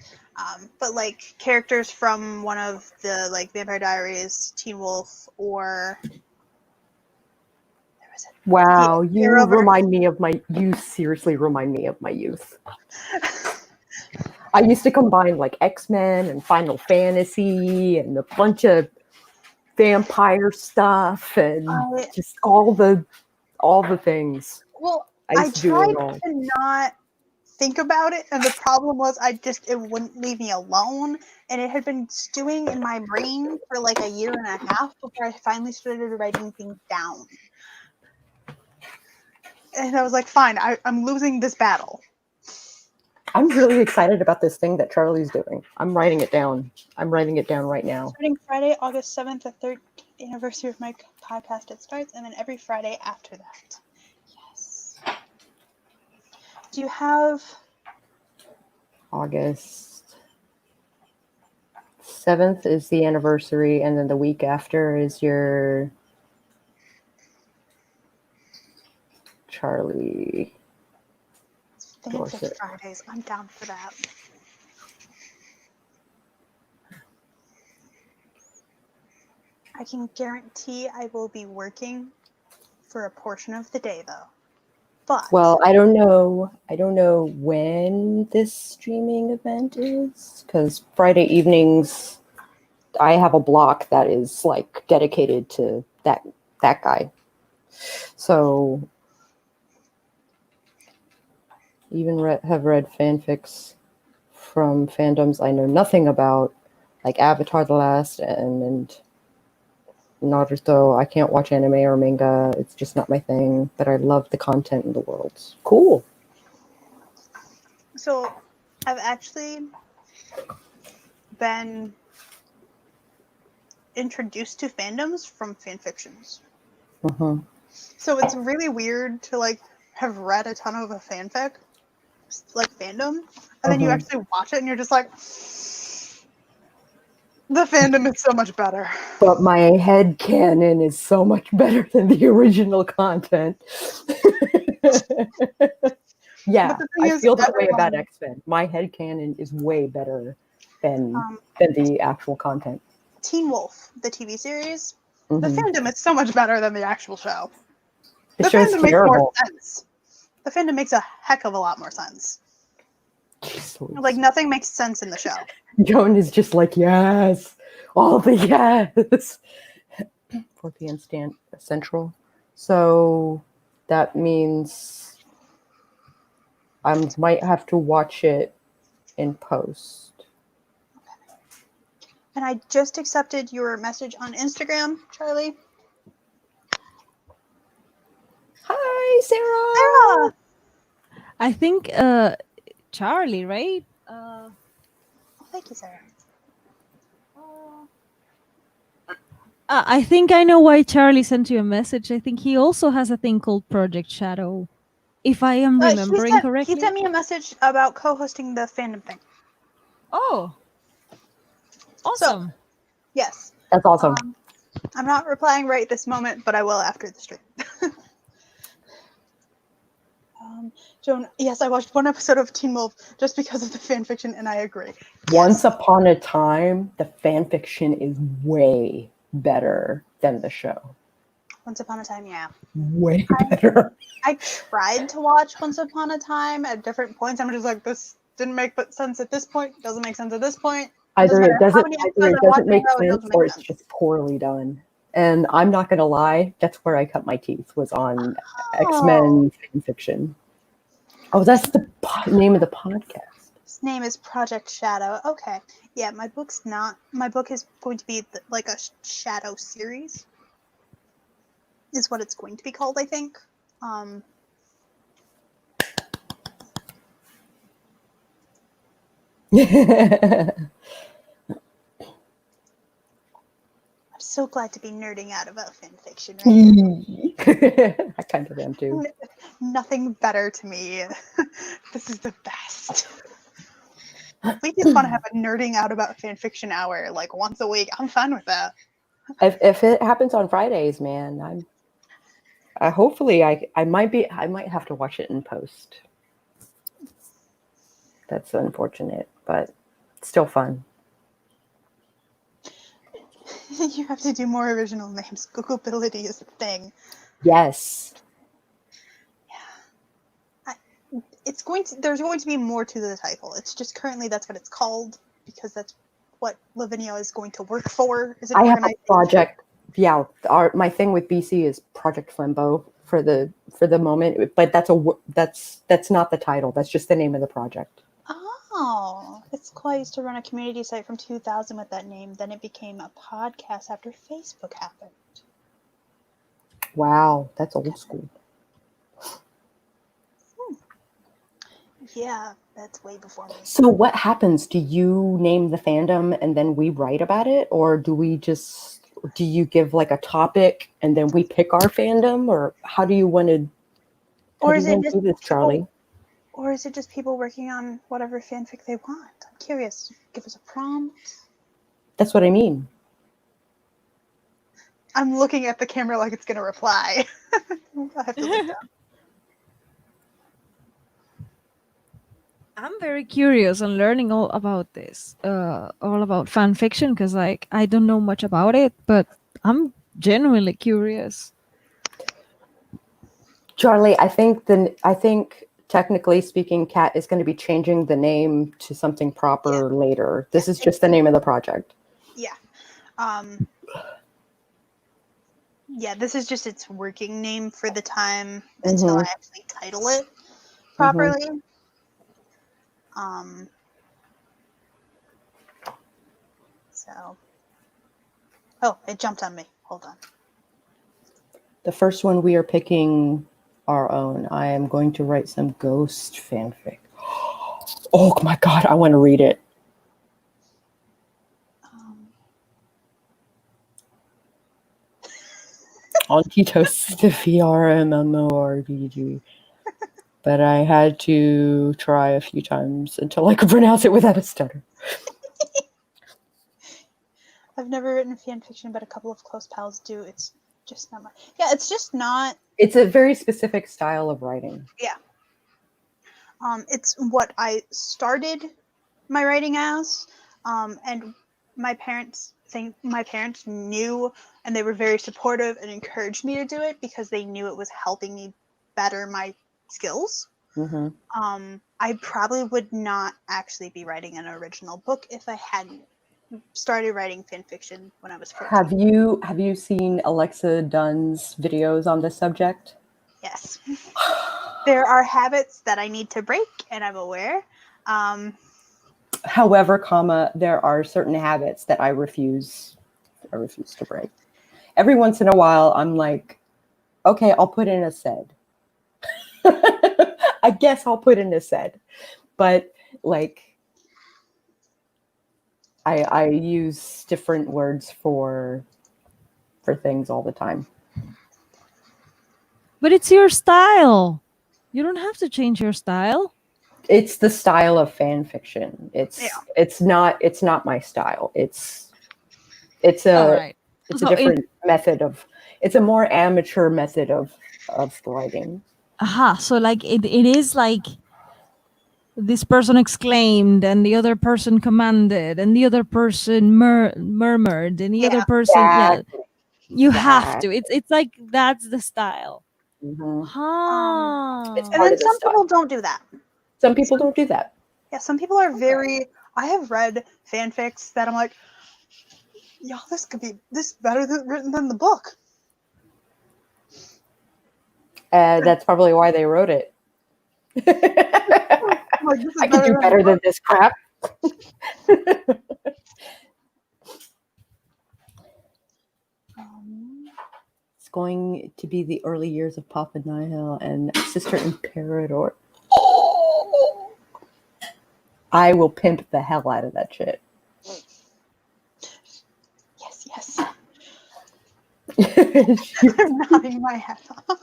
But like characters from one of the like Vampire Diaries, Teen Wolf, or wow, you seriously remind me of my youth. I used to combine like X-Men and Final Fantasy and a bunch of vampire stuff and just all the things. Well, I I tried to not think about it, and the problem was it wouldn't leave me alone, and it had been stewing in my brain for like a year and a half before I finally started writing things down. And I was like, fine, I'm losing this battle. I'm really excited about this thing that Charlie's doing. I'm writing it down. I'm writing it down right now. Starting Friday, August 7th, the 3rd anniversary of my podcast, it starts, and then every Friday after that. Yes. Do you have... August 7th is the anniversary, and then the week after is your Charlie... Fanfic Fridays. I'm down for that. I can guarantee I will be working for a portion of the day, though. But well, I don't know when this streaming event is, because Friday evenings I have a block that is like dedicated to that guy. So even have read fanfics from fandoms I know nothing about, like Avatar: The Last and Naruto. I can't watch anime or manga. It's just not my thing, but I love the content in the worlds. Cool. So I've actually been introduced to fandoms from fanfictions. Uh-huh. So it's really weird to like have read a ton of a fanfic, like fandom, and then you actually watch it and you're just like, the fandom is so much better. But my head canon is so much better than the original content. Yeah, I feel that way about X-Men. My head canon is way better than the actual content. Teen Wolf, the TV series, the fandom is so much better than the actual show. The show's terrible. Makes more sense. The fandom makes a heck of a lot more sense. Jeez, like nothing makes sense in the show. Joan is just like, yes, all the yes. 4 p.m. Central. So that means I might have to watch it in post. Okay. And I just accepted your message on Instagram, Charlie. Hi, Sarah. I think Charlie, right? Thank you, Sarah. I think I know why Charlie sent you a message. I think he also has a thing called Project Shadow, if I am remembering correctly. He sent me a message about co-hosting the fandom thing. Oh, awesome. Yes. That's awesome. I'm not replying right this moment, but I will after the stream. Joan, yes, I watched one episode of Teen Wolf just because of the fan fiction, and I agree. Once Upon a Time, the fan fiction is way better than the show. Once Upon a Time, yeah. Way better. I tried to watch Once Upon a Time at different points. I'm just like, this didn't make sense at this point. Doesn't make sense at this point. Either it doesn't make it sense doesn't or make it's sense. just poorly done. And I'm not gonna lie, that's where I cut my teeth, was on X-Men fan fiction. Oh, that's the name of the podcast. His name is Project Shadow. Okay. Yeah, my book is going to be like a Shadow series. Is what it's going to be called, I think. I'm so glad to be nerding out about fan fiction right now. I kind of am too. Nothing better to me. This is the best. We just want to have a nerding out about fan fiction hour like once a week. I'm fine with that. If it happens on Fridays, man, hopefully I might have to watch it in post. That's unfortunate, but still fun. You have to do more original names. Googleability is a thing. Yes. Yeah. There's going to be more to the title. It's just currently that's what it's called because that's what Lavinia is going to work for. Is an I have a organization. project. Yeah, my thing with BC is Project Flambeau for the moment, but that's not the title. That's just the name of the project. Oh, it's cool. I used to run a community site from 2000 with that name. Then it became a podcast after Facebook happened. Wow, that's old school. Yeah, that's way before me. So what happens? Do you name the fandom and then we write about it, or do you give like a topic and then we pick our fandom, or how do you want to? Or is it just do this, Charlie? Or is it just people working on whatever fanfic they want? I'm curious. Give us a prompt. That's what I mean. I'm looking at the camera like it's going to reply. I have to look down. I'm very curious and learning all about this, all about fan fiction, because like I don't know much about it, but I'm genuinely curious. Charlie, I think technically speaking, Kat is going to be changing the name to something proper later. This is just the name of the project. Yeah. Yeah, this is just its working name for the time until I actually title it properly. So. Oh, it jumped on me. Hold on. The first one we are picking our own. I am going to write some ghost fanfic. Oh my god, I want to read it. Antitos the VR MMORPG. But I had to try a few times until I could pronounce it without a stutter. I've never written fan fiction, but a couple of close pals do. It's just not my... Yeah, it's just not... It's a very specific style of writing. Yeah. It's what I started my writing as, and my parents knew, and they were very supportive and encouraged me to do it because they knew it was helping me better my skills. I probably would not actually be writing an original book if I hadn't started writing fan fiction when I was 14. Have you seen Alexa Dunn's videos on this subject? Yes. There are habits that I need to break, and I'm aware. However, there are certain habits that I refuse to break. Every once in a while, I'm like, okay, I'll put in a said. I guess I'll put in a said. But like, I use different words for things all the time. But it's your style. You don't have to change your style. it's the style of fan fiction. Yeah. It's not my style. It's All a right. it's a So different method of it's a more amateur method of writing. so like it is like this person exclaimed and the other person commanded and the other person murmured and the other Yeah. person Exactly. you have to. It's like that's the style. Mhm. It's Huh. And part then of the some style. people don't do that. Some people don't do that. Yeah, some people are very. I have read fanfics that I'm like, y'all, this could be better than written than the book. That's probably why they wrote it. I'm like, this is I can do than better the than book. this crap. It's going to be the early years of Papa Nihil and Sister Imperator. I will pimp the hell out of that shit. Yes. I'm nodding my head off.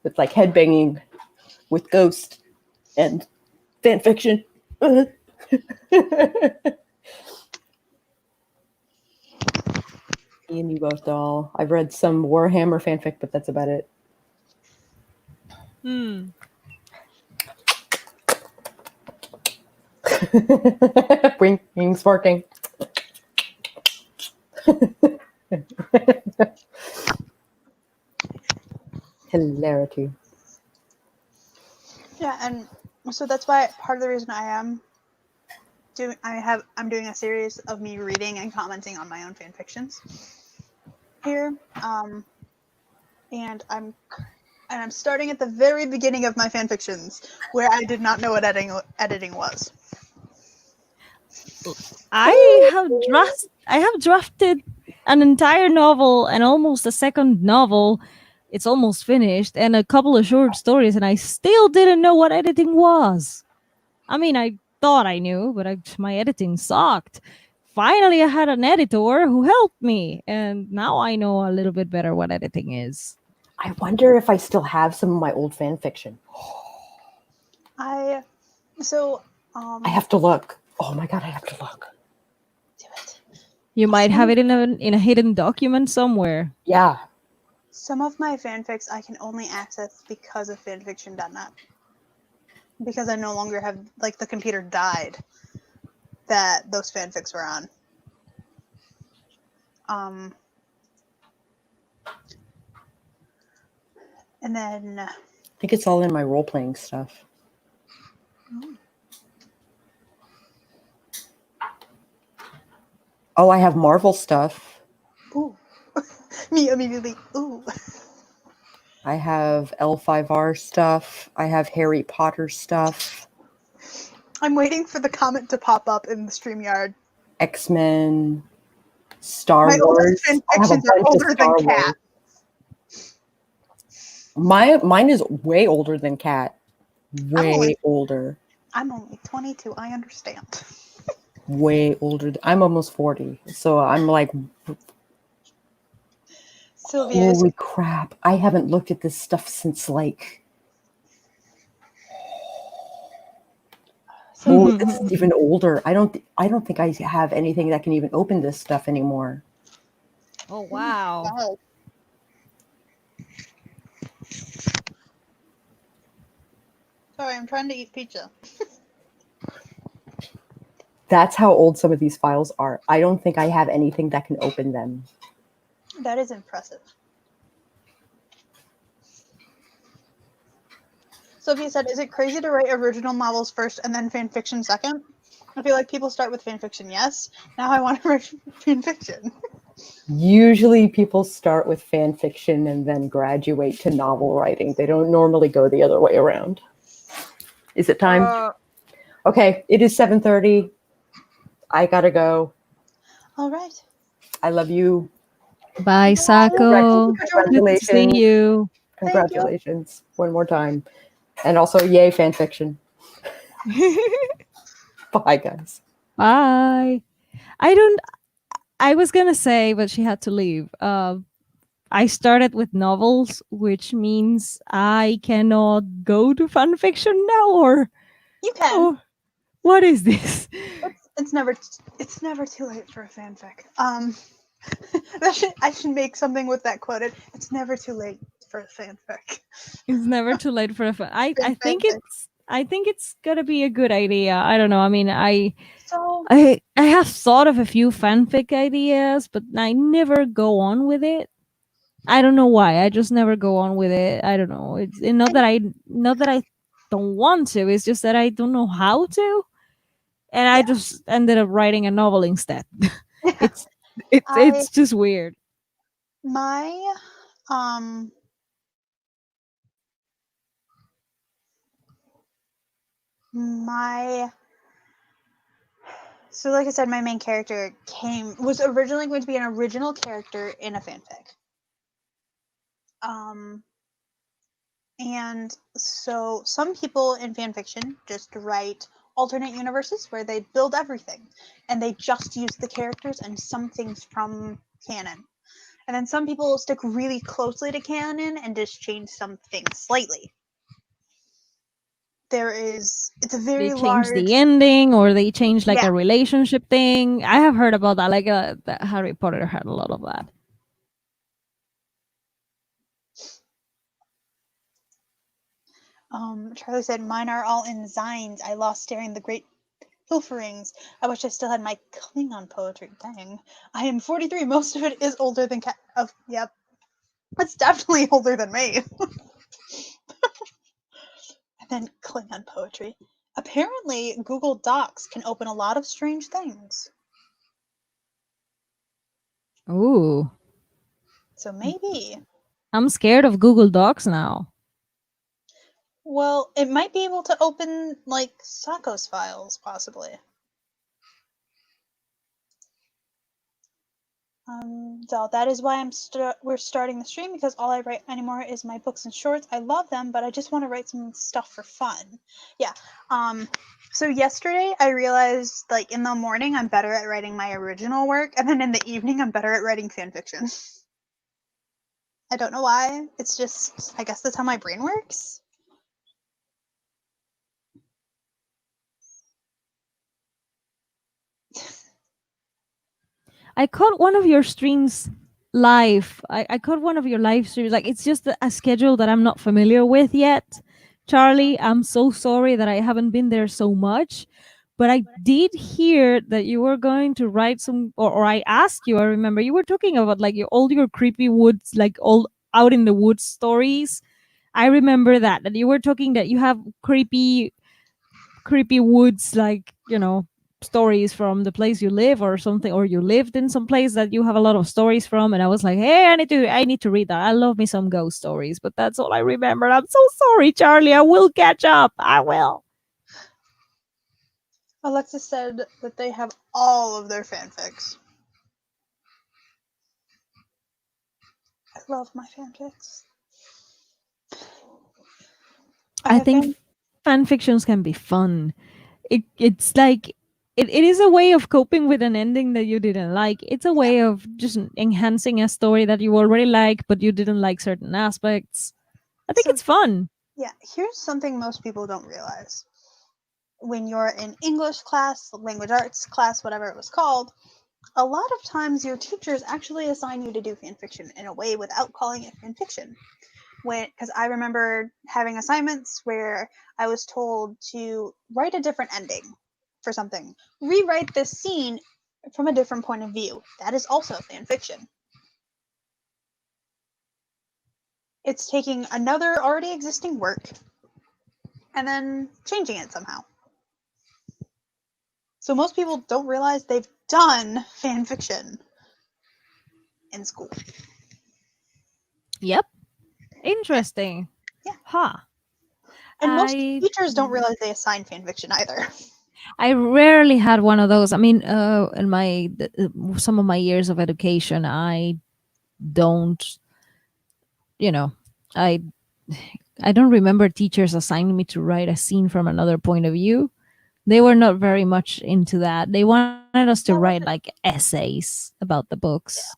It's like headbanging with Ghost and fan fiction. Me and you both, doll. I've read some Warhammer fanfic, but that's about it. Winking, sparking. Hilarity. Yeah, and so that's why part of the reason I'm doing a series of me reading and commenting on my own fan fictions here. And I'm starting at the very beginning of my fan fictions where I did not know what editing was. I have drafted an entire novel and almost a second novel. It's almost finished, and a couple of short stories, and I still didn't know what editing was. I mean, I thought I knew, but my editing sucked. Finally, I had an editor who helped me, and now I know a little bit better what editing is. I wonder if I still have some of my old fan fiction. I have to look. Oh my god, I have to look. Do it. You might have it in a hidden document somewhere. Yeah. Some of my fanfics I can only access because of fanfiction.net. Because I no longer have, like, the computer died that those fanfics were on. And then I think it's all in my role-playing stuff. Oh, I have Marvel stuff. Ooh. Me immediately, ooh. I have L5R stuff. I have Harry Potter stuff. I'm waiting for the comment to pop up in the StreamYard. X-Men, Star My Wars. oldest fanfictions are older than Cat. Mine is way older than Cat. Way older. I'm only 22. I understand. Way older. I'm almost 40. So I'm like, Sylvia, holy crap. I haven't looked at this stuff since like... Oh, this is even older. I don't think I have anything that can even open this stuff anymore. Oh, wow. Wow. Sorry, I'm trying to eat pizza. That's how old some of these files are. I don't think I have anything that can open them. That is impressive. Sophia said, is it crazy to write original novels first and then fan fiction second? I feel like people start with fan fiction, yes. Now I want to write fan fiction. Usually people start with fan fiction and then graduate to novel writing. They don't normally go the other way around. Is it time? Okay, it is 7:30. I gotta go. All right. I love you. Bye, Sako. Good to see you. Congratulations. One more time. And also, yay, fan fiction. Bye, guys. Bye. I was gonna say, but she had to leave. I started with novels, which means I cannot go to fan fiction now, You can. or what is this? It's never too late for a fanfic. I should make something with that quoted. It's never too late for a fanfic. It's never too late for a fan. Fanfic. I think it's gonna be a good idea. I don't know. I mean, So I have thought of a few fanfic ideas, but I never go on with it. I don't know why. I just never go on with it. I don't know. It's not that I don't want to. It's just that I don't know how to, and I yeah, just ended up writing a novel instead. it's I it's just weird. my um my so like I said, my main character was originally going to be an original character in a fanfic. Um And so some people in fan fiction just write alternate universes where they build everything and they just use the characters and some things from canon. And then some people stick really closely to canon and just change some things slightly. It's a They very change the large, ending, or they change like yeah. a relationship thing. I have heard about that. Like that Harry Potter had a lot of that. Charlie said, mine are all in Zines. I lost during the Great Pilferings. I wish I still had my Klingon poetry. Dang. I am 43. Most of it is older than yep. That's definitely older than me. And then Klingon poetry. Apparently, Google Docs can open a lot of strange things. Ooh, So maybe. I'm scared of Google Docs now. Well, it might be able to open, like, Sakos files, possibly. So that is why we're starting the stream, because all I write anymore is my books and shorts. I love them, but I just want to write some stuff for fun. Yeah. So yesterday I realized, like, in the morning I'm better at writing my original work, and then in the evening I'm better at writing fan fiction. I don't know why. It's just, I guess that's how my brain works. I caught one of your streams live. I caught one of your live streams. Like, it's just a schedule that I'm not familiar with yet. Charlie, I'm so sorry that I haven't been there so much. But I did hear that you were going to write some, or I asked you, I remember you were talking about like all your creepy woods, like all out in the woods stories. I remember that you were talking that you have creepy woods, like, stories from the place you live or something, or you lived in some place that you have a lot of stories from. And I was like, hey, I need to read that. I love me some ghost stories, but that's all I remember. I'm so sorry, Charlie. I will catch up. I will. Alexa said that they have all of their fanfics. I love my fanfics. I think fan fictions can be fun. It's like it is a way of coping with an ending that you didn't like. It's a way of just enhancing a story that you already like, but you didn't like certain aspects. I think So, it's fun. yeah, here's something most people don't realize. When you're in English class, language arts class, whatever it was called, a lot of times your teachers actually assign you to do fan fiction in a way without calling it fan fiction. Because I remember having assignments where I was told to write a different ending for something, rewrite this scene from a different point of view. That is also fan fiction. It's taking another already existing work and then changing it somehow. So most people don't realize they've done fan fiction in school. Yep. Interesting. Yeah. Huh. And most teachers don't realize they assign fan fiction either. I rarely had one of those. I mean, in my some of my years of education, I don't, you know, I I don't remember teachers assigning me to write a scene from another point of view. They were not very much into that. They wanted us to write like essays about the books,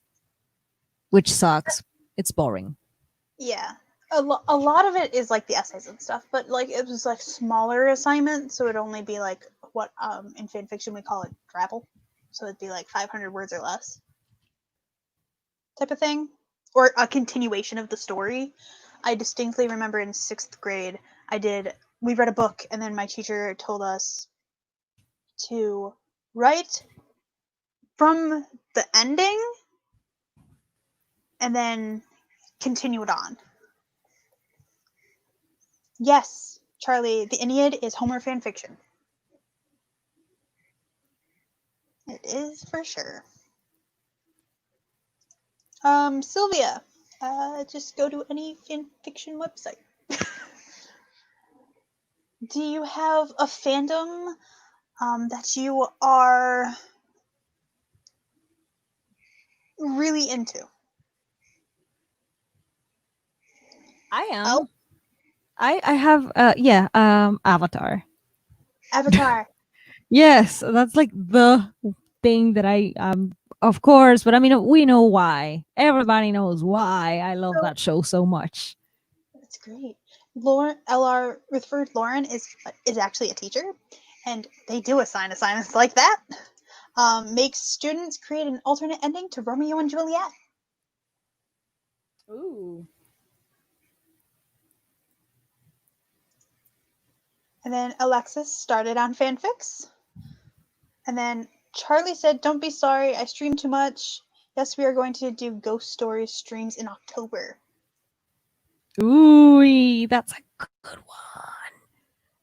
which sucks. it's boring. Yeah. A lot of it is like the essays and stuff, but like it was like smaller assignments, so it'd only be like what in fan fiction we call it drabble. So it'd be like 500 words or less type of thing, or a continuation of the story. I distinctly remember in 6th grade, we read a book, and then my teacher told us to write from the ending and then continue it on. Yes, Charlie, the Aeneid is Homer fan fiction. It is for sure. Sylvia, just go to any fan fiction website. Do you have a fandom that you are really into? I am. Oh, I have Avatar. Avatar. Yes, that's like the thing that I of course, but I mean we know why. Everybody knows why I love So that show so much. that's great. Lauren, L.R. Rutherford Lauren is actually a teacher, and they do assign assignments like that. Makes students create an alternate ending to Romeo and Juliet. Ooh. And then Alexis started on fanfics. And then Charlie said, "Don't be sorry, I stream too much. Yes, we are going to do ghost stories streams in October." Ooh, that's a good one.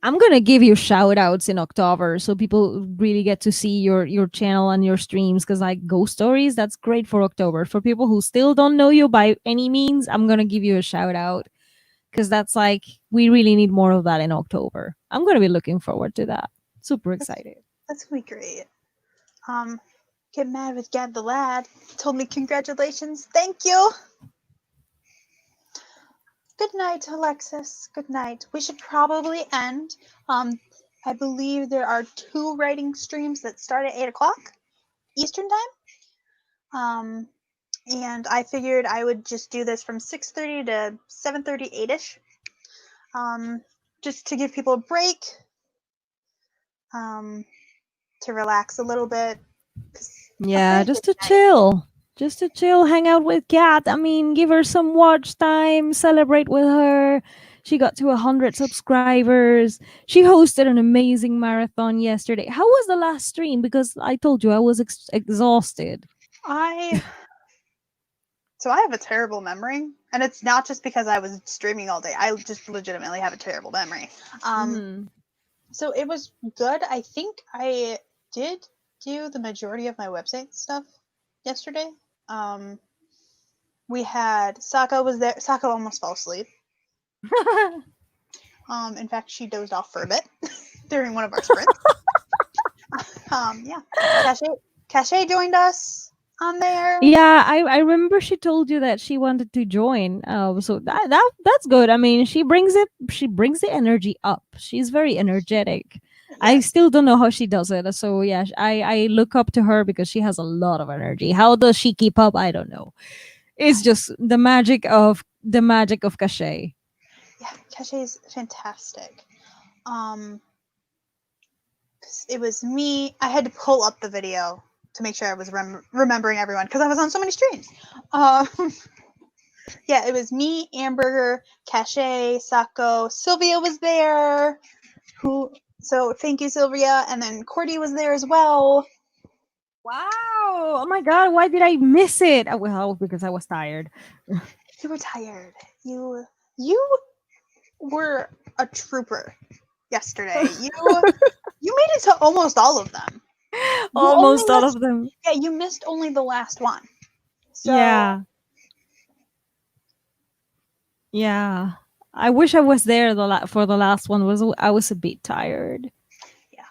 I'm gonna give you shout outs in October so people really get to see your channel and your streams because like ghost stories, that's great for October. For people who still don't know you by any means, I'm gonna give you a shout out because that's like we really need more of that in October. I'm gonna be looking forward to that. Super excited. That's gonna be great. Get mad with Gad the Lad. Told me congratulations. Thank you. Good night, Alexis. Good night. We should probably end. I believe there are 2 writing streams that start at 8 o'clock Eastern time. And I figured I would just do this from 6:30 to 7:30, 8ish. Just to give people a break. To relax a little bit. Yeah, just to chill. Just to chill, hang out with Kat. I mean, give her some watch time, celebrate with her. She got to 100 subscribers. She hosted an amazing marathon yesterday. How was the last stream? Because I told you I was exhausted. So I have a terrible memory, and it's not just because I was streaming all day. I just legitimately have a terrible memory. So it was good. I think I did do the majority of my website stuff yesterday. We had Sako was there. Sako almost fell asleep. In fact, she dozed off for a bit during one of our sprints. Yeah. Cache joined us on there. Yeah, I remember she told you that she wanted to join. So that's good. I mean, she brings the energy up. She's very energetic. Yes. I still don't know how she does it. So yeah, I look up to her because she has a lot of energy. How does she keep up? I don't know. It's just the magic of Cache. Yeah, Cache's fantastic. It was me. I had to pull up the video to make sure I was remembering everyone because I was on so many streams. Yeah, it was me, Amber, Cache, Sako, Sylvia was there. So thank you, Sylvia, and then Cordy was there as well. Wow! Oh my god! Why did I miss it? Oh, well, because I was tired. You were tired. You were a trooper yesterday. You made it to almost all of them. Almost all of them. Yeah, you missed only the last one. So, yeah. I wish I was there for the last one. I was a bit tired. Yeah.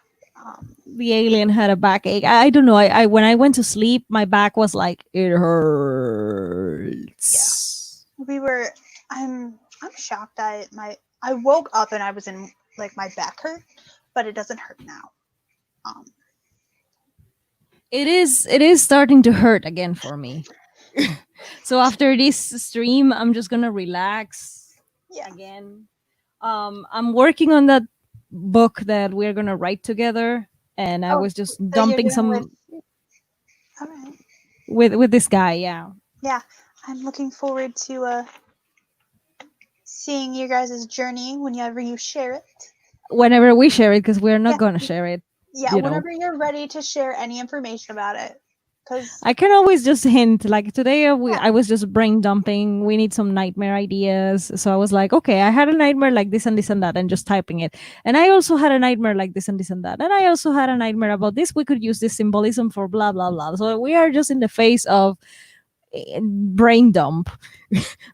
The alien had a backache. I don't know. I when I went to sleep, my back was like it hurts. Yeah. I'm shocked. I woke up and I was in like my back hurt, but it doesn't hurt now. It is starting to hurt again for me. So after this stream, I'm just gonna relax Yeah. again. I'm working on that book that we're gonna write together, and I Oh, was just that you're dumping doing with. some All right. with this guy. Yeah, Yeah, I'm looking forward to seeing your guys' journey whenever you share it. whenever we share it, because we're not Yeah. gonna share it. Yeah, You know, whenever you're ready to share any information about it, because I can always just hint. Like today, yeah, I was just brain dumping. We need some nightmare ideas. So I was like, okay, I had a nightmare like this and that, and just typing it. And I also had a nightmare like this and that. And I also had a nightmare about this. We could use this symbolism for blah blah blah. So we are just in the phase of brain dump,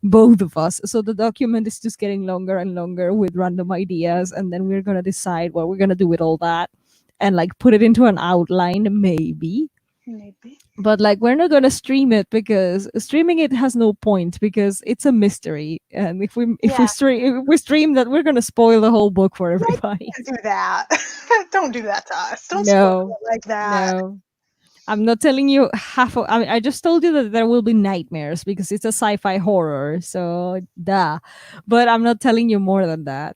both of us. So the document is just getting longer and longer with random ideas, and then we're gonna decide what we're gonna do with all that, and like put it into an outline, maybe. maybe. But like we're not gonna stream it because streaming it has no point because it's a mystery. And if Yeah, we stream that, we're gonna spoil the whole book for yeah, everybody. don't do that. Don't do that to us. Don't spoil No, it like that. no. I'm not telling you half of. I just told you that there will be nightmares because it's a sci-fi horror. So duh. But I'm not telling you more than that.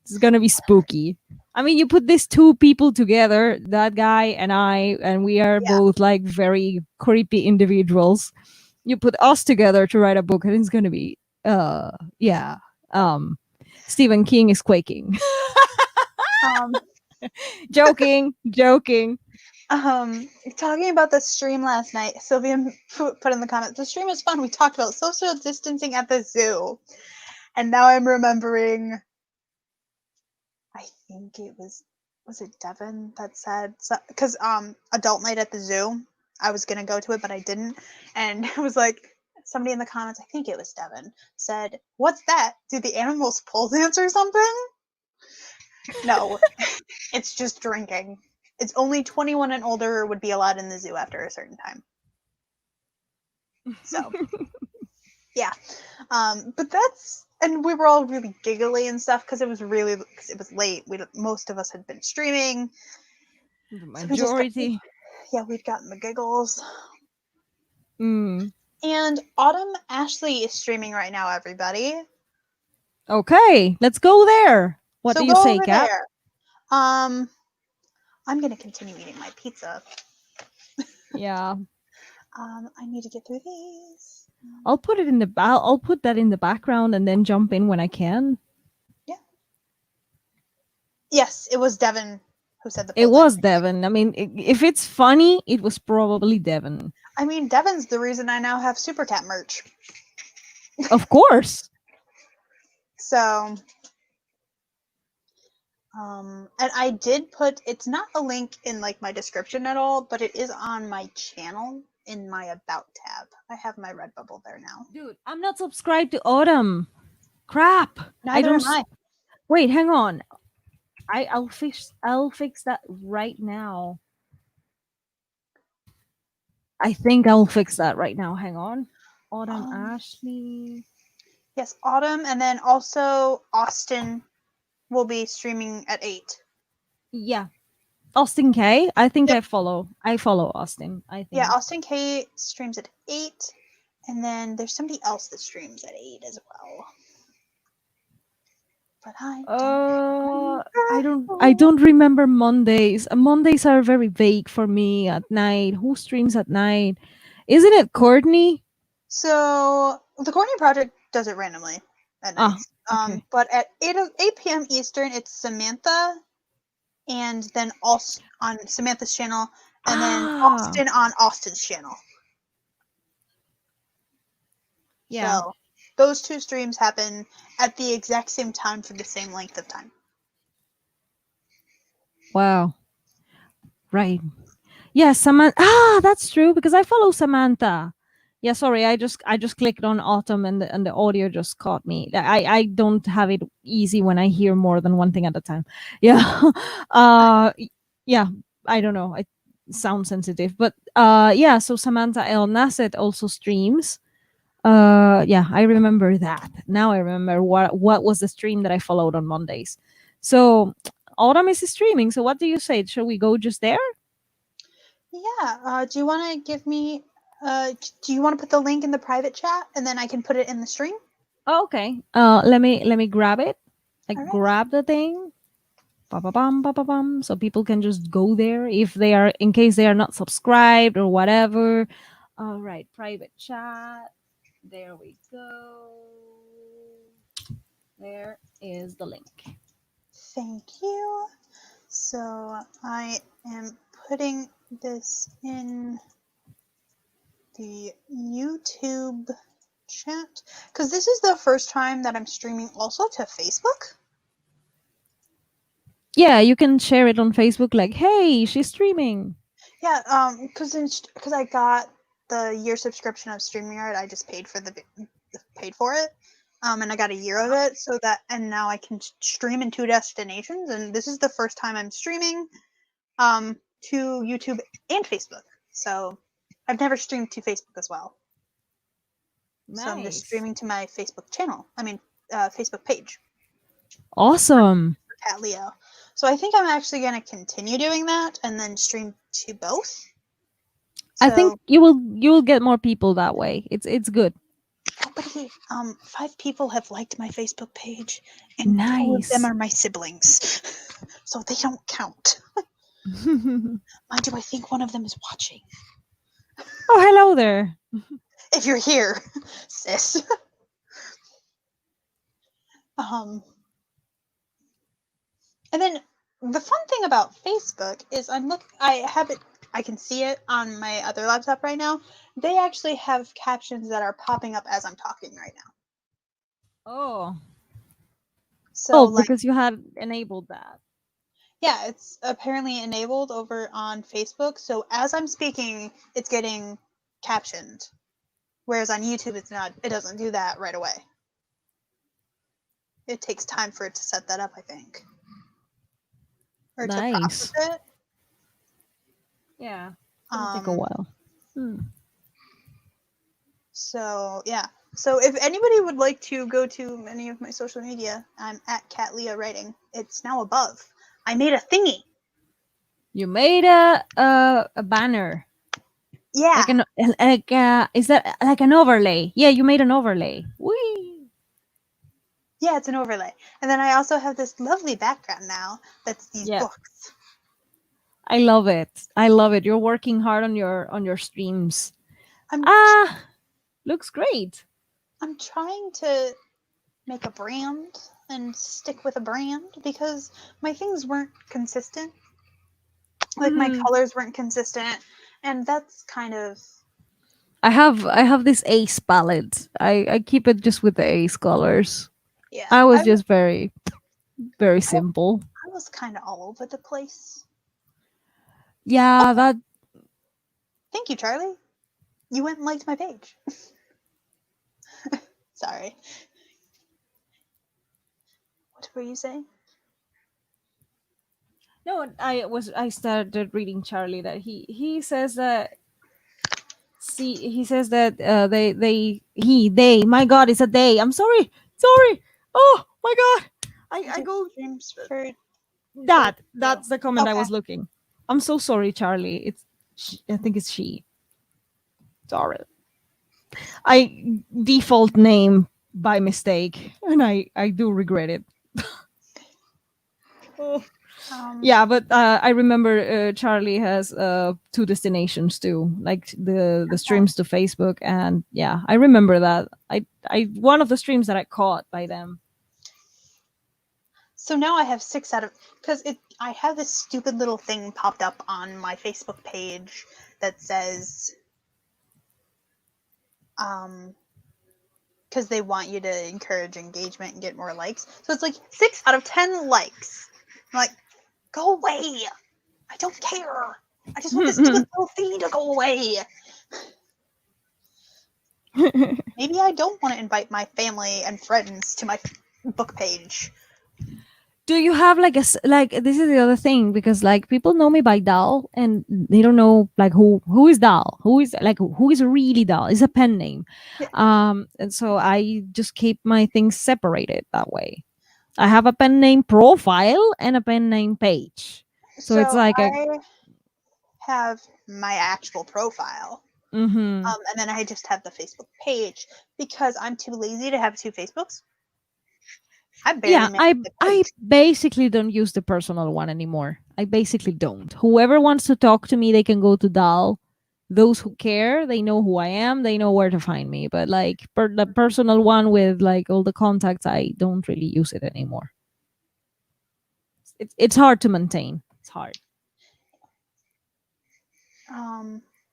It's gonna be spooky. I mean, you put these two people together, that guy and I, and we are Yeah. both like very creepy individuals. You put us together to write a book, and it's gonna be, yeah. Um, Stephen King is quaking. Um. Joking, joking. Talking about the stream last night, Sylvia put in the comments, the stream was fun. We talked about social distancing at the zoo. And now I'm remembering, I think it was it Devin that said, because adult night at the zoo, I was going to go to it, but I didn't. And it was like, somebody in the comments, I think it was Devin, said, what's that? Do the animals pole dance or something? No, it's just drinking. It's only 21 and older would be allowed in the zoo after a certain time. So, yeah. But that's, and we were all really giggly and stuff because it was late. Most of us had been streaming. The So we just got, majority. yeah, we'd gotten the giggles. Mm. And Autumn Ashley is streaming right now, everybody. Okay, let's go there. What So do you go say, over Kat? there. I'm gonna continue eating my pizza. Yeah, I need to get through these. I'll put it in the. I'll put that in the background and then jump in when I can. Yeah. Yes, it was Devin who said the It pole was dancing. Devin. I mean, if it's funny, it was probably Devin. I mean, Devin's the reason I now have Super Cat merch. Of course. So, and I did put, it's not a link in like my description at all, but it is on my channel in my About tab. I have my Redbubble there now. Dude, I'm not subscribed to Autumn. Crap. Neither don't. am I. Wait, hang on. I'll fix that right now. I think I'll fix that right now. Hang on. Autumn Ashley. Yes, Autumn, and then also Austin will be streaming at 8. Yeah. Austin K. I think Yep. I follow Austin. I think. Yeah, Austin K streams at 8, and then there's somebody else that streams at 8 as well. But I don't remember Mondays. Mondays are very vague for me at night. Who streams at night? Isn't it Courtney? So the Courtney Project does it randomly at night. Okay. But at 8 p.m. Eastern, it's Samantha, and then also on Samantha's channel, and then Austin on Austin's channel. Yeah. So those two streams happen at the exact same time for the same length of time. Wow. Right. Yeah, Samantha. That's true because I follow Samantha. Yeah, sorry, I just clicked on Autumn and the audio just caught me. I don't have it easy when I hear more than one thing at a time. Yeah. Yeah, I don't know. I sound sensitive. But yeah, so Samantha El Nasset also streams. Yeah, I remember that. Now I remember what was the stream that I followed on Mondays. So Autumn is streaming. So what do you say? Shall we go just there? Yeah. Do you want to give me Do you want to put the link in the private chat and then I can put it in the stream? Oh, okay. Let me grab it. I All right. grab the thing. Ba-ba-bum, ba-ba-bum, so people can just go there if they are, in case they are not subscribed or whatever. All right, private chat. There we go. There is the link. Thank you. So I am putting this in the YouTube chat because this is the first time that I'm streaming also to Facebook. Yeah, you can share it on Facebook like, hey, she's streaming. Yeah, because I got the year subscription of StreamYard, I just paid for it, and I got a year of it, and now I can stream in 2 destinations, and this is the first time I'm streaming, to YouTube and Facebook. So I've never streamed to Facebook as well. So I'm just Nice. streaming to my Facebook channel. Facebook page. Awesome. For Cat Leo. So I think I'm actually going to continue doing that and then stream to both. I think you will get more people that way. It's good. Nobody, 5 people have liked my Facebook page, and 4 of them Nice. are my siblings, so they don't count. Mind you, I think one of them is watching. Oh, hello there. If you're here, sis. And then the fun thing about Facebook is I can see it on my other laptop right now. They actually have captions that are popping up as I'm talking right now. Oh. So because you had enabled that. Yeah, it's apparently enabled over on Facebook. So as I'm speaking, it's getting captioned. Whereas on YouTube, it doesn't do that right away. It takes time for it to set that up, I think. Or to process it. Yeah. It'll take a while. So, yeah. So if anybody would like to go to any of my social media, I'm at Cat Leah Writing. It's now above. I made a thingy. You made a banner. Yeah. Is that like an overlay? Yeah, you made an overlay. Whee! Yeah, it's an overlay. And then I also have this lovely background now that's these books. I love it. You're working hard on your streams. Looks great. I'm trying to make a brand and stick with a brand because my things weren't consistent. Like my colors weren't consistent, and that's kind of. I have this Ace palette. I keep it just with the Ace colors. Yeah. I was just very, very simple. I was kind of all over the place. Yeah, that. Thank you, Charlie. You went and liked my page. Sorry. What were you saying? No, I started reading Charlie that he says that. See, he says that they. My God, it's a they. I'm sorry. Oh my God, I go. That's the comment I was looking. I'm so sorry, Charlie. I think it's she. Sorry. I default name by mistake, and I do regret it. Oh. Yeah, but I remember Charlie has 2 destinations too, like the streams to Facebook, and yeah, I remember that. I one of the streams that I caught by them. So now I have 6 out of because I have this stupid little thing popped up on my Facebook page that says because they want you to encourage engagement and get more likes. So it's like 6 out of 10 likes. I'm like, go away. I don't care. I just want this stupid little thingy to go away. Maybe I don't want to invite my family and friends to my book page. Do you have like this is the other thing, because like people know me by Dal and they don't know like who is Dal, who is really Dal. It's a pen name. And so I just keep my things separated that way. I have a pen name profile and a pen name page. So it's like I have my actual profile. Mm-hmm. And then I just have the Facebook page because I'm too lazy to have 2 Facebooks. I barely Yeah, manage I the I page. basically don't use the personal one anymore. I basically don't. Whoever wants to talk to me, they can go to Dal. Those who care, they know who I am, they know where to find me. But like the personal one with like all the contacts, I don't really use it anymore. It's hard to maintain. It's hard.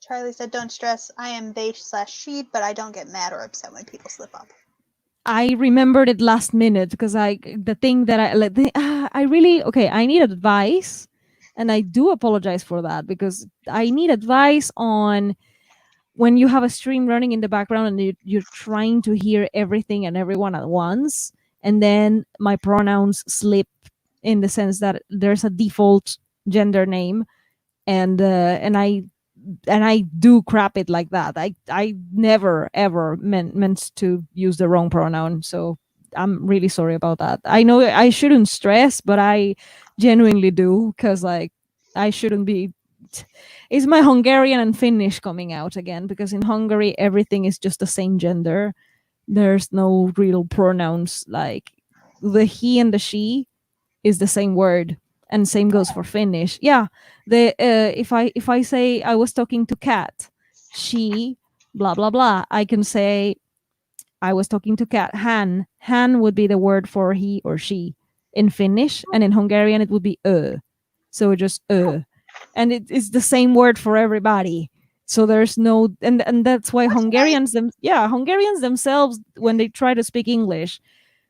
Charlie said, "Don't stress. I am they/she, but I don't get mad or upset when people slip up." I remembered it last minute because the thing that I really okay. I need advice, and I do apologize for that because I need advice on when you have a stream running in the background and you're trying to hear everything and everyone at once, and then my pronouns slip in the sense that there's a default gender name, and I do crap it like that. I never ever meant to use the wrong pronoun, so I'm really sorry about that. I know I shouldn't stress, but I genuinely do because like I shouldn't be. Is my Hungarian and Finnish coming out again? Because in Hungary everything is just the same gender. There's no real pronouns like the he and the she is the same word, and same goes for Finnish. Yeah, the if I say I was talking to Kat, she blah blah blah, I can say I was talking to Kat. Han would be the word for he or she in Finnish, and in Hungarian it would be so just and it is the same word for everybody. So there's no, and that's why That's nice. Hungarians themselves, when they try to speak English,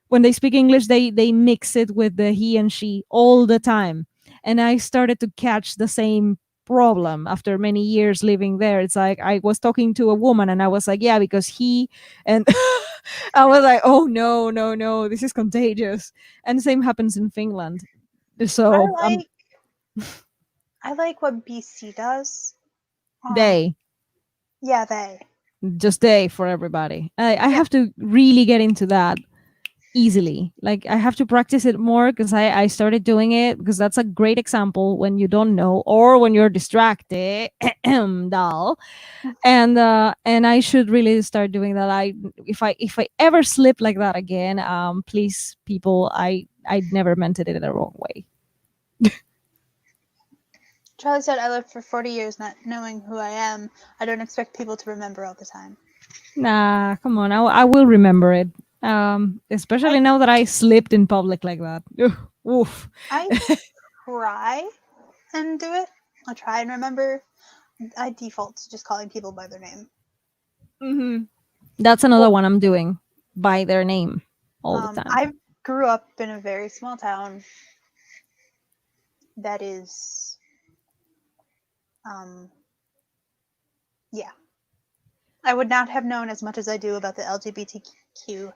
when they speak English, they mix it with the he and she all the time. And I started to catch the same problem after many years living there. It's like I was talking to a woman and I was like, yeah, because he, and I was like, oh no, no, no, this is contagious. And the same happens in Finland. I So like I like what BC does. they Yeah, they. just they for everybody. I Yeah. have to really get into that easily. Like I have to practice it more because I started doing it because that's a great example when you don't know or when you're distracted. Doll. And I should really start doing that. If I ever slip like that again, please people, I never meant it in the wrong way. Charlie said, "I lived for 40 years not knowing who I am. I don't expect people to remember all the time." Nah, come on. I will remember it. Especially I now that I slipped in public like that. Oof. I try and do it. I try and remember. I default to just calling people by their name. Hmm. That's another one I'm doing by their name all the time. I grew up in a very small town that is, yeah. I would not have known as much as I do about the LGBTQIA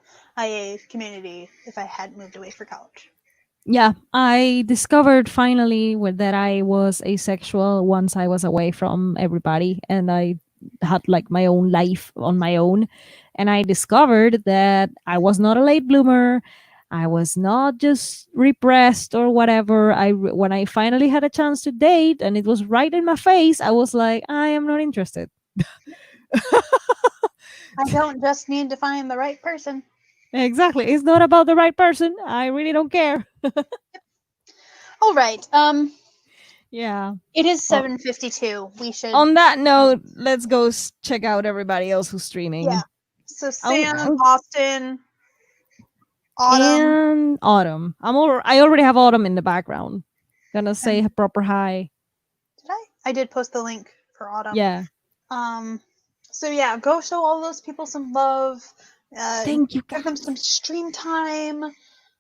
community if I hadn't moved away for college. Yeah, I discovered finally that I was asexual once I was away from everybody and I had like my own life on my own. And I discovered that I was not a late bloomer. I was not just repressed or whatever. When I finally had a chance to date and it was right in my face, I was like, I am not interested. I don't just need to find the right person. Exactly. It's not about the right person. I really don't care. All right. Yeah. It is Well, 7:52. We should. on that note, let's go check out everybody else who's Yeah. streaming. So I'm, Sam, I'm- Austin, Autumn. and Autumn. I already have Autumn in the background. Gonna say a And proper hi. did I? I did post the link for Autumn. Yeah. So yeah, go show all those people some love. Thank you, Give them some stream time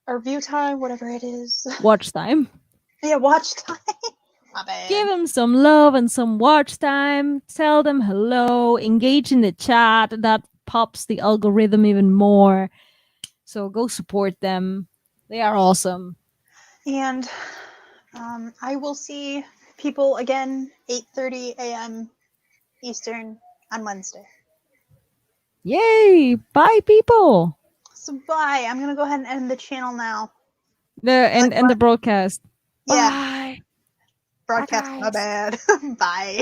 or view time, whatever it is. watch time. Yeah, watch time. My bad. Give them some love and some watch time. Tell them hello. Engage in the chat. That pops the algorithm even more. So go support them. They are awesome. And I will see people again 8:30 a.m. Eastern on Wednesday. Yay! Bye, people. So bye. I'm gonna go ahead and end the channel now. And the broadcast. Yeah. Bye. Broadcast. Bye, My guys. bad. Bye.